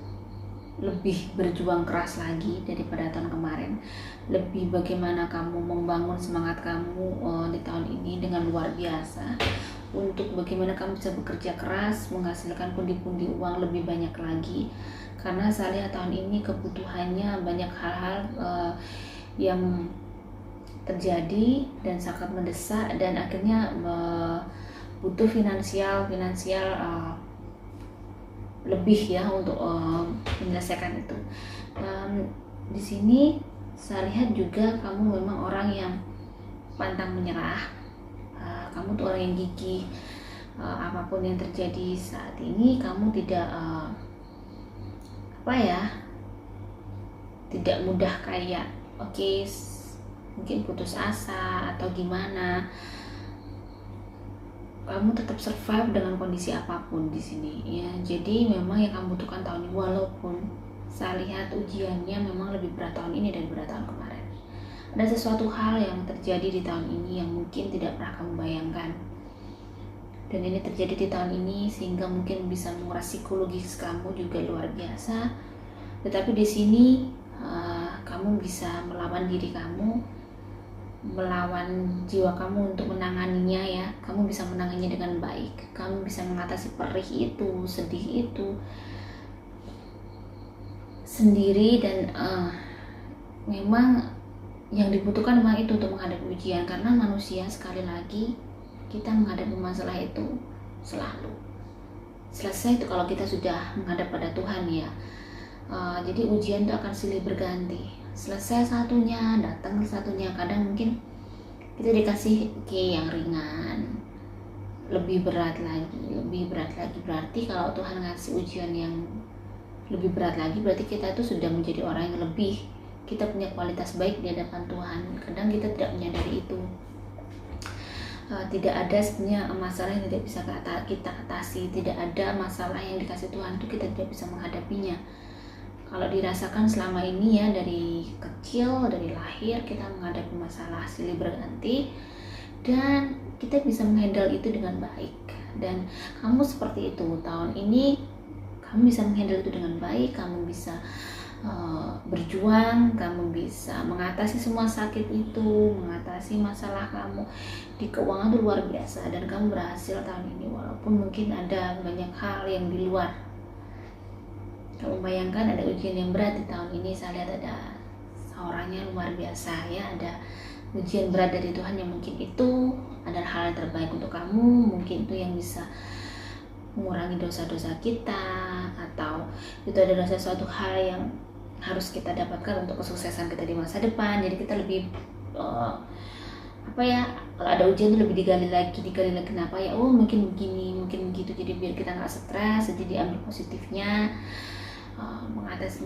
lebih berjuang keras lagi daripada tahun kemarin, lebih bagaimana kamu membangun semangat kamu di tahun ini dengan luar biasa, untuk bagaimana kamu bisa bekerja keras menghasilkan pundi-pundi uang lebih banyak lagi. Karena saya lihat tahun ini kebutuhannya banyak hal-hal yang terjadi dan sangat mendesak, dan akhirnya butuh finansial lebih ya untuk menyelesaikan itu. Di sini saya lihat juga kamu memang orang yang pantang menyerah. Kamu tuh orang yang gigih. Apapun yang terjadi saat ini kamu tidak tidak mudah kayak mungkin putus asa atau gimana. Kamu tetap survive dengan kondisi apapun di sini ya. Jadi memang yang kamu butuhkan tahun ini, walaupun saya lihat ujiannya memang lebih berat tahun ini daripada tahun kemarin. Ada sesuatu hal yang terjadi di tahun ini yang mungkin tidak pernah kamu bayangkan. Dan ini terjadi di tahun ini sehingga mungkin bisa menguras psikologis kamu juga luar biasa. Tetapi di sini kamu bisa melawan diri kamu, melawan jiwa kamu untuk menanganinya ya. Kamu bisa menanganinya dengan baik. Kamu bisa mengatasi perih itu, sedih itu sendiri. Dan memang yang dibutuhkan memang itu untuk menghadapi ujian. Karena manusia, sekali lagi, kita menghadapi masalah itu selalu selesai itu kalau kita sudah menghadap pada Tuhan ya. Jadi ujian itu akan silih berganti. Selesai satunya, datang satunya. Kadang mungkin kita dikasih yang ringan, lebih berat lagi. Berarti kalau Tuhan ngasih ujian yang lebih berat lagi, berarti kita itu sudah menjadi orang yang lebih. Kita punya kualitas baik di hadapan Tuhan. Kadang kita tidak menyadari itu. Tidak ada sebenarnya masalah yang tidak bisa kita atasi. Tidak ada masalah yang dikasih Tuhan itu kita tidak bisa menghadapinya. Kalau dirasakan selama ini ya, dari kecil, dari lahir kita menghadapi masalah silih berganti, dan kita bisa menghandle itu dengan baik. Dan kamu seperti itu tahun ini, kamu bisa menghandle itu dengan baik. Kamu bisa berjuang, kamu bisa mengatasi semua sakit itu, mengatasi masalah kamu di keuangan itu luar biasa. Dan kamu berhasil tahun ini, walaupun mungkin ada banyak hal yang di luar. Kamu bayangkan ada ujian yang berat di tahun ini. Saya lihat ada orangnya luar biasa ya. Ada ujian berat dari Tuhan yang mungkin itu adalah hal yang terbaik untuk kamu. Mungkin itu yang bisa mengurangi dosa-dosa kita, atau itu adalah sesuatu hal yang harus kita dapatkan untuk kesuksesan kita di masa depan. Jadi kita lebih kalau ada ujian itu lebih digali lagi. Kenapa ya, mungkin begini, mungkin begitu. Jadi biar kita nggak stres, jadi diambil positifnya.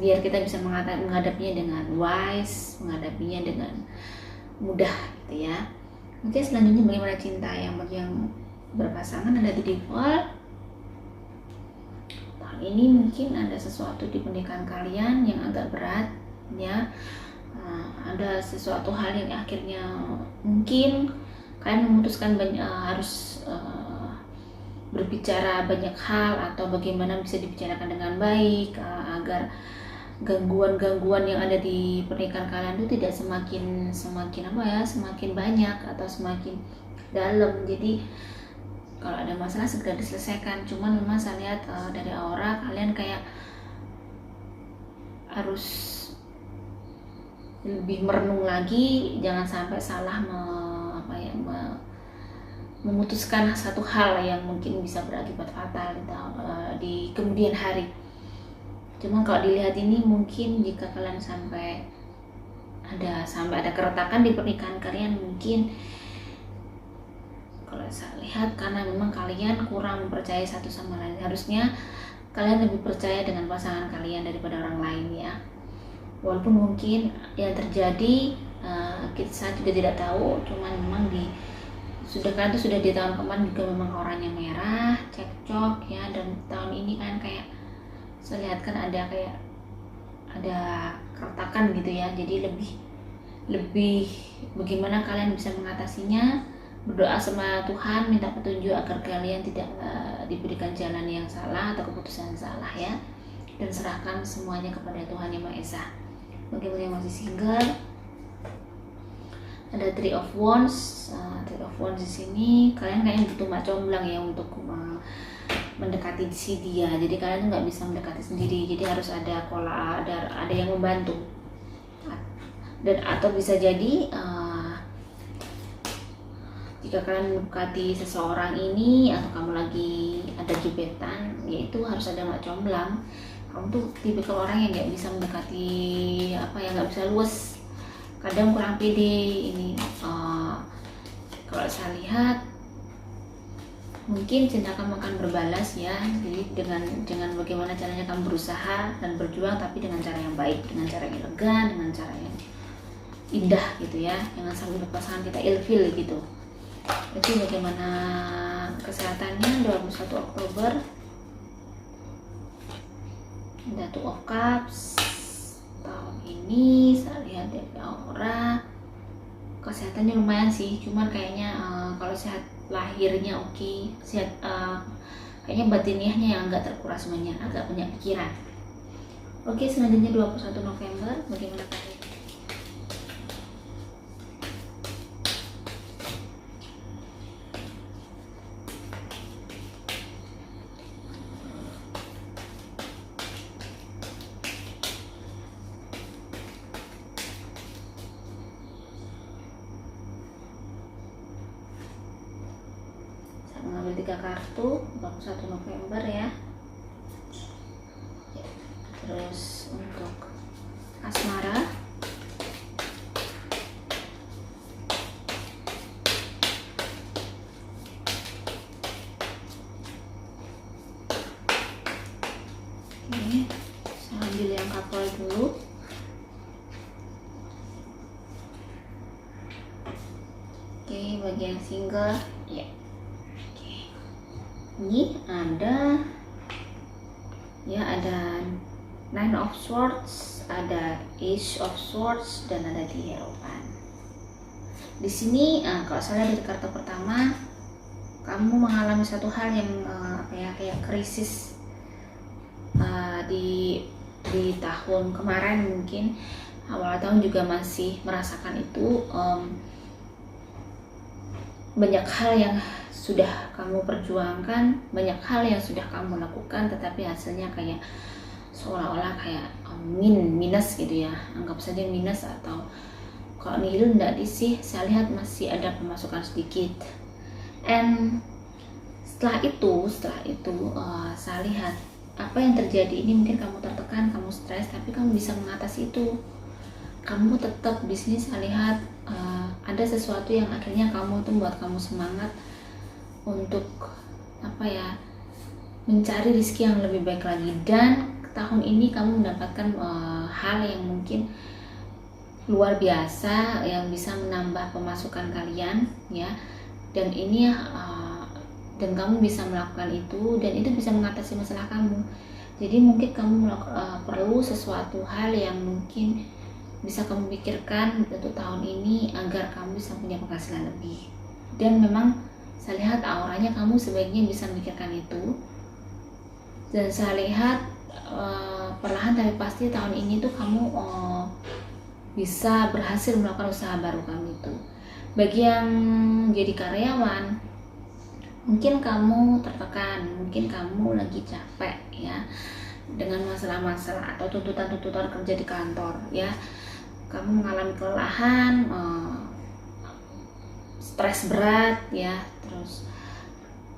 Biar kita bisa menghadapinya dengan wise, menghadapinya dengan mudah gitu ya. Oke, selanjutnya bagaimana cinta yang berpasangan. Ada di default. Tahun ini mungkin ada sesuatu di pernikahan kalian yang agak berat ya. Ada sesuatu hal yang akhirnya mungkin kalian memutuskan harus berbicara banyak hal, atau bagaimana bisa dibicarakan dengan baik agar gangguan-gangguan yang ada di pernikahan kalian itu tidak semakin banyak atau semakin dalam. Jadi kalau ada masalah segera diselesaikan. Cuman memang saya lihat dari aura kalian kayak harus lebih merenung lagi, jangan sampai salah memutuskan satu hal yang mungkin bisa berakibat fatal di kemudian hari. Cuma kalau dilihat ini, mungkin jika kalian sampai ada keretakan di pernikahan kalian, mungkin kalau saya lihat karena memang kalian kurang mempercayai satu sama lain. Harusnya kalian lebih percaya dengan pasangan kalian daripada orang lain ya. Walaupun mungkin yang terjadi saya juga tidak tahu, cuman memang kalian tuh sudah di tahun kemarin juga memang orangnya merah, cekcok ya. Dan tahun ini kan kayak saya lihat kan ada keretakan gitu ya. Jadi lebih bagaimana kalian bisa mengatasinya. Berdoa sama Tuhan, minta petunjuk agar kalian tidak diberikan jalan yang salah atau keputusan yang salah ya. Dan serahkan semuanya kepada Tuhan Yang Maha Esa. Bagaimana yang masih single, ada Three of Wands. Three of Wands di sini kalian kayaknya butuh mak comblang ya untuk mendekati si dia. Jadi kalian tuh nggak bisa mendekati sendiri. Jadi harus ada ada yang membantu. Dan atau bisa jadi jika kalian mendekati seseorang ini atau kamu lagi ada gebetan, yaitu harus ada mak comblang. Kamu tuh tipikal orang yang nggak bisa mendekati nggak bisa luas, kadang kurang pede ini. Kalau saya lihat mungkin cinta kamu akan berbalas ya. Jadi dengan bagaimana caranya kamu berusaha dan berjuang, tapi dengan cara yang baik, dengan cara yang elegan, dengan cara yang indah gitu ya. Jangan sampai pasangan kita ilfil gitu. Jadi bagaimana kesehatannya 21 Oktober. Two of Cups tahun ini saya lihat dari aura kesehatannya lumayan sih, cuman kayaknya kalau sehat lahirnya oke, sehat kayaknya batiniahnya yang agak terkuras, banyak agak banyak pikiran. Oke, selanjutnya 21 November bagaimana karir? Mengambil 3 kartu 21 November ya. Terus untuk asmara, oke, saya ambil yang couple dulu. Oke, bagi yang single ya. Ini ada Nine of Swords, ada Ace of Swords, dan ada di Hierophant. Di sini kalau saya lihat dari kartu pertama, kamu mengalami satu hal yang kayak krisis di tahun kemarin, mungkin awal tahun juga masih merasakan itu. Banyak hal yang sudah kamu perjuangkan, banyak hal yang sudah kamu lakukan, tetapi hasilnya kayak seolah-olah kayak minus gitu ya. Anggap saja minus, atau kalau nihil enggak sih, saya lihat masih ada pemasukan sedikit. And setelah itu saya lihat apa yang terjadi ini, mungkin kamu tertekan, kamu stres, tapi kamu bisa mengatasi itu. Kamu tetap di sini saya lihat ada sesuatu yang akhirnya kamu tuh membuat kamu semangat untuk mencari rezeki yang lebih baik lagi. Dan tahun ini kamu mendapatkan hal yang mungkin luar biasa yang bisa menambah pemasukan kalian ya. Dan ini dan kamu bisa melakukan itu, dan itu bisa mengatasi masalah kamu. Jadi mungkin kamu perlu sesuatu hal yang mungkin bisa kamu pikirkan untuk tahun ini agar kamu bisa punya penghasilan lebih. Dan memang saya lihat auranya kamu sebaiknya bisa memikirkan itu. Dan saya lihat perlahan tapi pasti tahun ini tuh kamu bisa berhasil melakukan usaha baru kamu itu. Bagi yang jadi karyawan, mungkin kamu tertekan, mungkin kamu lagi capek ya dengan masalah-masalah atau tuntutan-tuntutan kerja di kantor ya. Kamu mengalami kelelahan, stres berat ya, terus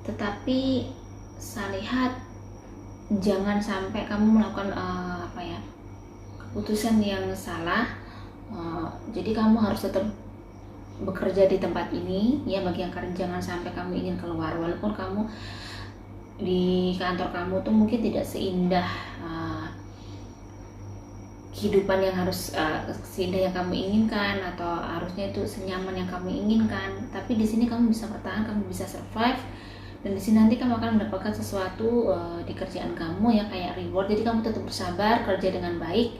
tetapi saya lihat jangan sampai kamu melakukan keputusan yang salah. Jadi kamu harus tetap bekerja di tempat ini ya. Bagi yang karyawan, jangan sampai kamu ingin keluar, walaupun kamu di kantor kamu tuh mungkin tidak seindah kehidupan yang harus seindah yang kamu inginkan, atau harusnya itu senyaman yang kamu inginkan. Tapi di sini kamu bisa bertahan, kamu bisa survive, dan di sini nanti kamu akan mendapatkan sesuatu di kerjaan kamu ya, kayak reward. Jadi kamu tetap bersabar, kerja dengan baik,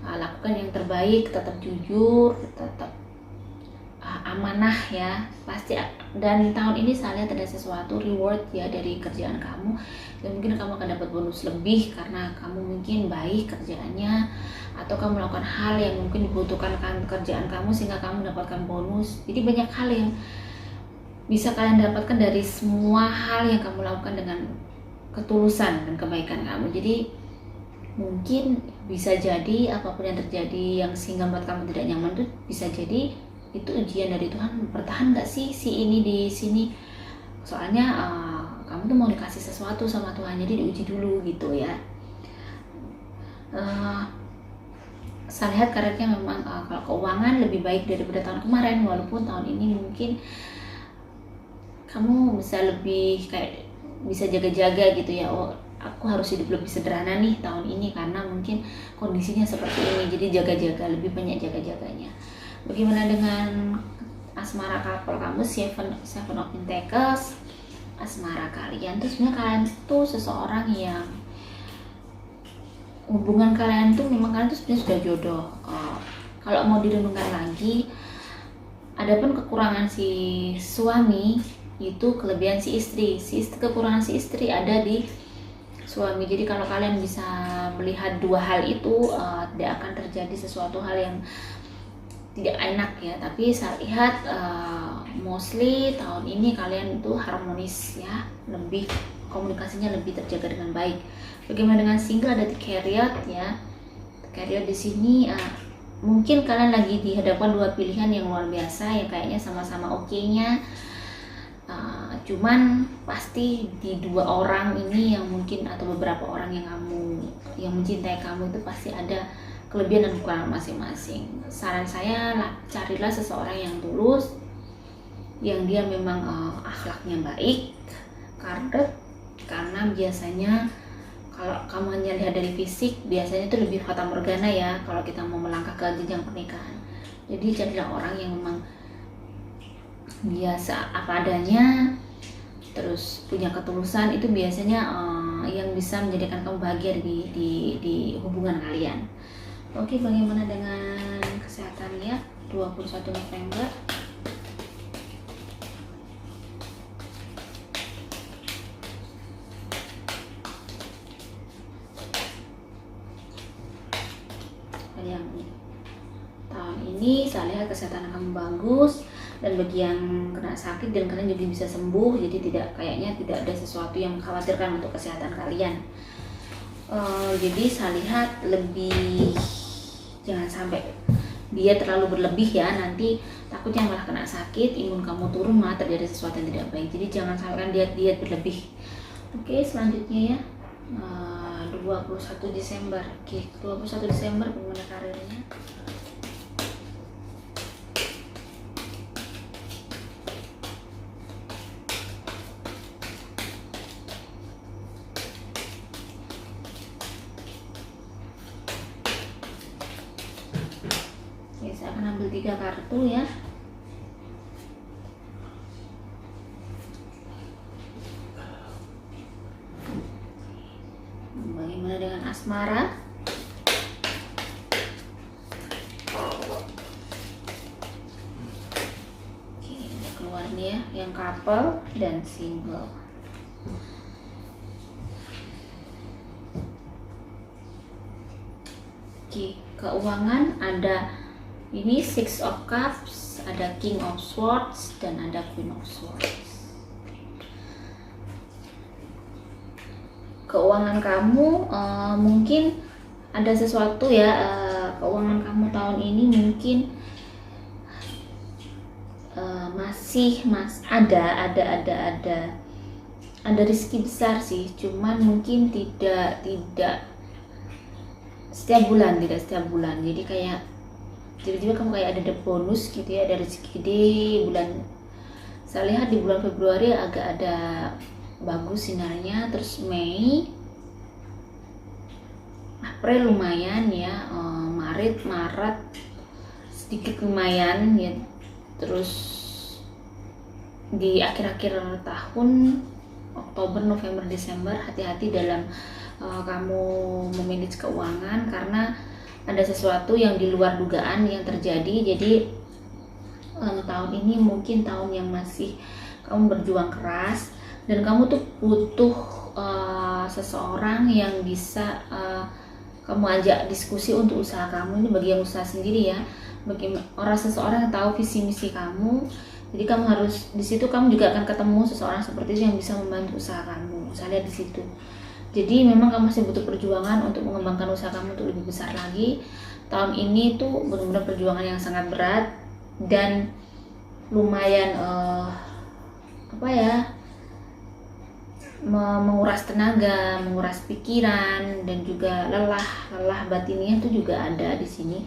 lakukan yang terbaik, tetap jujur, tetap amanah ya pasti. Dan tahun ini saya lihat ada sesuatu reward ya dari kerjaan kamu, dan mungkin kamu akan dapat bonus lebih karena kamu mungkin baik kerjaannya, atau kamu melakukan hal yang mungkin dibutuhkan kerjaan kamu sehingga kamu mendapatkan bonus. Jadi banyak hal yang bisa kalian dapatkan dari semua hal yang kamu lakukan dengan ketulusan dan kebaikan kamu. Jadi mungkin bisa jadi apapun yang terjadi yang sehingga membuat kamu tidak nyaman itu bisa jadi itu ujian dari Tuhan, bertahan nggak sih si ini di sini, soalnya kamu tuh mau dikasih sesuatu sama Tuhan, jadi diuji dulu gitu ya. Saya lihat karirnya memang kalau keuangan lebih baik daripada tahun kemarin, walaupun tahun ini mungkin kamu bisa lebih kayak bisa jaga-jaga gitu ya. Oh, aku harus hidup lebih sederhana nih tahun ini karena mungkin kondisinya seperti ini, jadi jaga-jaga, lebih banyak jaga-jaganya. Bagaimana dengan asmara couple kamu, Seven of Pentacles? Asmara kalian tuh sebenarnya kalian tuh seseorang yang hubungan kalian tuh memang kalian tuh sebenarnya sudah jodoh. Kalau mau direnungkan lagi, adapun kekurangan si suami itu kelebihan si istri. Kekurangan si istri ada di suami. Jadi kalau kalian bisa melihat dua hal itu, tidak akan terjadi sesuatu hal yang tidak enak ya. Tapi saya lihat mostly tahun ini kalian itu harmonis ya, lebih komunikasinya lebih terjaga dengan baik. Bagaimana dengan single? Ada di Chariot ya. Chariot di sini mungkin kalian lagi dihadapkan dua pilihan yang luar biasa yang kayaknya sama-sama oke-nya. Cuman pasti di dua orang ini yang mungkin atau beberapa orang yang mencintai kamu itu pasti ada kelebihan dan kekurangan masing-masing. Saran saya carilah seseorang yang tulus, yang dia memang akhlaknya baik, karena biasanya kalau kamu hanya lihat dari fisik, biasanya itu lebih fata morgana ya kalau kita mau melangkah ke jenjang pernikahan. Jadi carilah orang yang memang biasa apa adanya, terus punya ketulusan, itu biasanya yang bisa menjadikan kamu bahagia di hubungan kalian. Oke, bagaimana dengan kesehatannya 21 November? Yang tahun ini saya lihat kesehatan kamu bagus, dan bagi yang kena sakit dan kalian juga bisa sembuh, jadi kayaknya tidak ada sesuatu yang mengkhawatirkan untuk kesehatan kalian. Jadi saya lihat lebih jangan sampai dia terlalu berlebih ya, nanti takutnya malah kena sakit, imun kamu turun, malah terjadi sesuatu yang tidak baik. Jadi jangan sampai kan diet berlebih. Oke, selanjutnya ya 21 Desember. Oke, 21 Desember bagaimana karirnya? Oke, saya akan ambil 3 kartu ya. Bagaimana dengan asmara? Oke, udah keluar nih ya, yang couple dan single. Oke, keuangan ada ini Six of Cups, ada King of Swords, dan ada Queen of Swords. Keuangan kamu mungkin ada sesuatu ya, keuangan kamu tahun ini mungkin masih ada rezeki besar sih, cuman mungkin tidak setiap bulan, jadi kayak tiba-tiba kamu kayak ada bonus gitu ya, ada rezeki gede bulan. Saya lihat di bulan Februari agak ada bagus sinarnya, terus Mei, April lumayan ya, Maret sedikit lumayan ya, terus di akhir-akhir tahun Oktober, November, Desember hati-hati dalam kamu memanage keuangan, karena ada sesuatu yang di luar dugaan yang terjadi. Jadi tahun ini mungkin tahun yang masih kamu berjuang keras, dan kamu tuh butuh seseorang yang bisa kamu ajak diskusi untuk usaha kamu. Ini bagi yang usaha sendiri ya, bagi seseorang yang tahu visi misi kamu. Jadi kamu harus di situ, kamu juga akan ketemu seseorang seperti itu yang bisa membantu usaha kamu. Saya lihat di situ. Jadi memang kamu masih butuh perjuangan untuk mengembangkan usaha kamu untuk lebih besar lagi. Tahun ini tuh benar-benar perjuangan yang sangat berat, dan lumayan menguras tenaga, menguras pikiran, dan juga lelah batinnya itu juga ada di sini.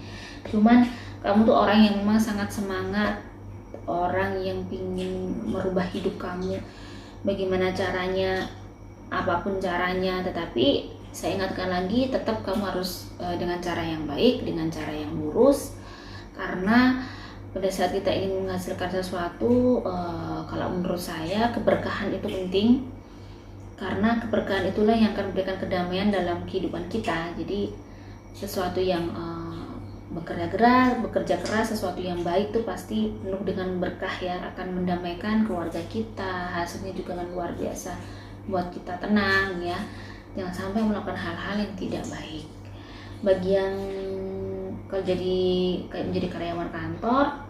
Cuman kamu tuh orang yang memang sangat semangat, orang yang ingin merubah hidup kamu, bagaimana caranya, apapun caranya. Tetapi saya ingatkan lagi, tetap kamu harus dengan cara yang baik, dengan cara yang lurus, karena pada saat kita ingin menghasilkan sesuatu, kalau menurut saya keberkahan itu penting, karena keberkahan itulah yang akan memberikan kedamaian dalam kehidupan kita. Jadi sesuatu yang bekerja keras, sesuatu yang baik itu pasti penuh dengan berkah ya, akan mendamaikan keluarga kita, hasilnya juga kan luar biasa, buat kita tenang ya. Jangan sampai melakukan hal-hal yang tidak baik. Bagi yang menjadi karyawan kantor,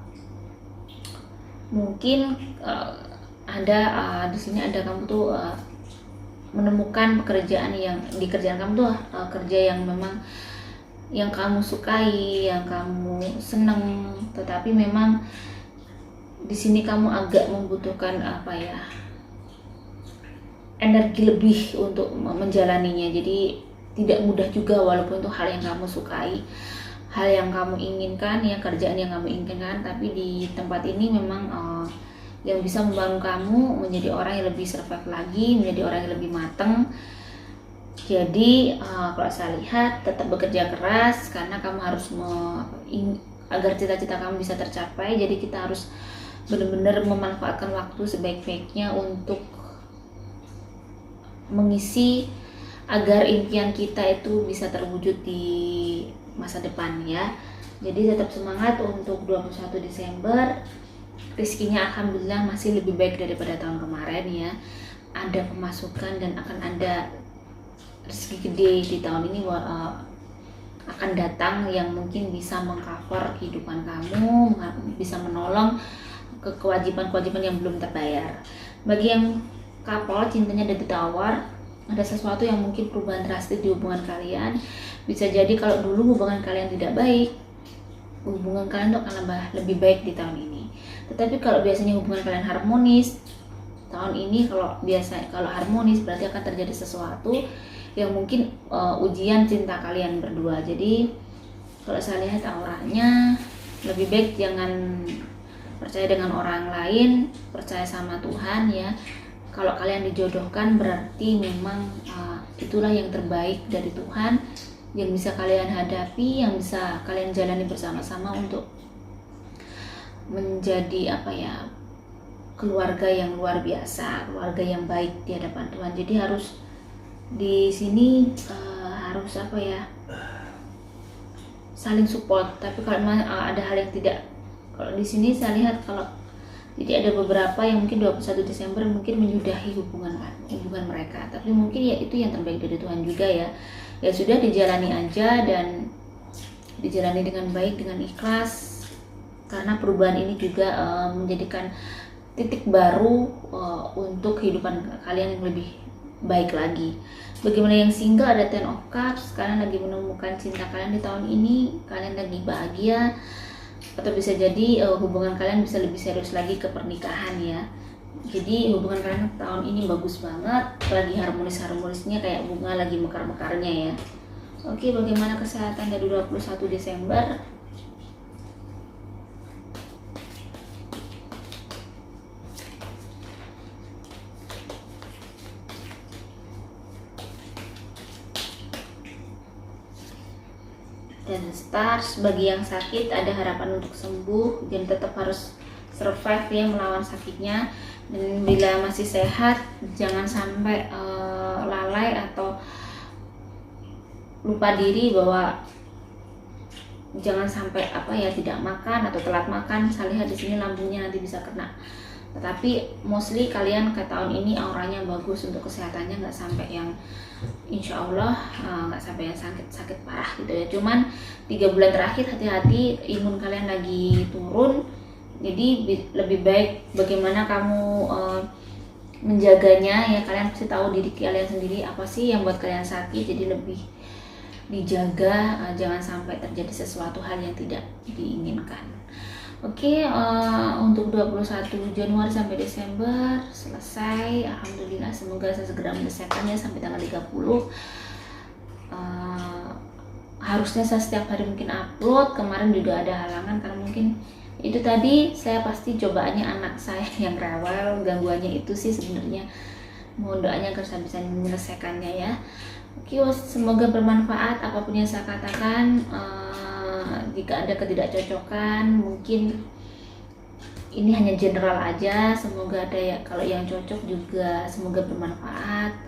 mungkin ada di sini ada kamu tuh menemukan pekerjaan yang di kerjaan kamu tuh kerja yang memang yang kamu sukai, yang kamu seneng, tetapi memang di sini kamu agak membutuhkan energi lebih untuk menjalaninya. Jadi tidak mudah juga, walaupun itu hal yang kamu sukai, hal yang kamu inginkan, ya kerjaan yang kamu inginkan, tapi di tempat ini memang yang bisa membangun kamu menjadi orang yang lebih survive lagi, menjadi orang yang lebih matang. Jadi kalau saya lihat tetap bekerja keras, karena kamu harus agar cita-cita kamu bisa tercapai. Jadi kita harus benar-benar memanfaatkan waktu sebaik-baiknya untuk mengisi agar impian kita itu bisa terwujud di masa depan ya. Jadi tetap semangat untuk 21 Desember. Rezekinya alhamdulillah masih lebih baik daripada tahun kemarin ya. Ada pemasukan dan akan ada rezeki gede di tahun ini akan datang, yang mungkin bisa mengcover kehidupan kamu, bisa menolong ke kewajiban-kewajiban yang belum terbayar. Bagi yang couple cintanya ada ditawar, ada sesuatu yang mungkin perubahan drastis di hubungan kalian. Bisa jadi kalau dulu hubungan kalian tidak baik, hubungan kalian tuh akan lebih baik di tahun ini. Tetapi kalau biasanya hubungan kalian harmonis, tahun ini kalau harmonis berarti akan terjadi sesuatu yang mungkin ujian cinta kalian berdua. Jadi kalau saya lihat auranya, lebih baik jangan percaya dengan orang lain, percaya sama Tuhan ya. Kalau kalian dijodohkan berarti memang itulah yang terbaik dari Tuhan, yang bisa kalian hadapi, yang bisa kalian jalani bersama-sama untuk menjadi keluarga yang luar biasa, keluarga yang baik di hadapan Tuhan. Jadi harus di sini harus saling support. Tapi kalau ada hal yang tidak, kalau di sini saya lihat kalau jadi ada beberapa yang mungkin 21 Desember mungkin menyudahi hubungan mereka, tapi mungkin ya itu yang terbaik dari Tuhan juga ya. Ya sudah, dijalani aja dan dijalani dengan baik, dengan ikhlas, karena perubahan ini juga menjadikan titik baru untuk kehidupan kalian yang lebih baik lagi. Bagaimana yang single, ada Ten of Cups, kalian lagi menemukan cinta kalian di tahun ini, kalian lagi bahagia, atau bisa jadi hubungan kalian bisa lebih serius lagi ke pernikahan ya. Jadi hubungan kalian tahun ini bagus banget, lagi harmonis-harmonisnya, kayak bunga lagi mekar-mekarnya ya. Oke, bagaimana kesehatan dari 21 Desember? Dan stars, bagi yang sakit ada harapan untuk sembuh, dan tetap harus survive ya melawan sakitnya. Dan bila masih sehat, jangan sampai lalai atau lupa diri, bahwa jangan sampai tidak makan atau telat makan. Saya lihat di sini lambungnya nanti bisa kena. Tetapi mostly kalian ke tahun ini auranya bagus untuk kesehatannya, nggak sampai yang insya Allah nggak sampai yang sakit parah gitu ya. Cuman 3 bulan terakhir hati-hati, imun kalian lagi turun. Jadi lebih baik bagaimana kamu menjaganya ya. Kalian pasti tahu diri kalian sendiri apa sih yang buat kalian sakit, jadi lebih dijaga, jangan sampai terjadi sesuatu hal yang tidak diinginkan. Oke, untuk 21 Januari sampai Desember selesai. Alhamdulillah, semoga saya segera menyelesaikannya sampai tanggal 30. Harusnya saya setiap hari mungkin upload. Kemarin juga ada halangan karena mungkin itu tadi saya pasti cobaannya anak saya yang rewel. Gangguannya itu sih sebenarnya. Mohon doanya agar saya bisa menyelesaikannya ya. Oke, semoga bermanfaat apapun yang saya katakan. Jika ada ketidakcocokan, mungkin ini hanya general aja. Semoga ada ya, kalau yang cocok juga semoga bermanfaat.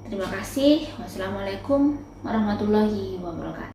Terima kasih. Wassalamualaikum warahmatullahi wabarakatuh.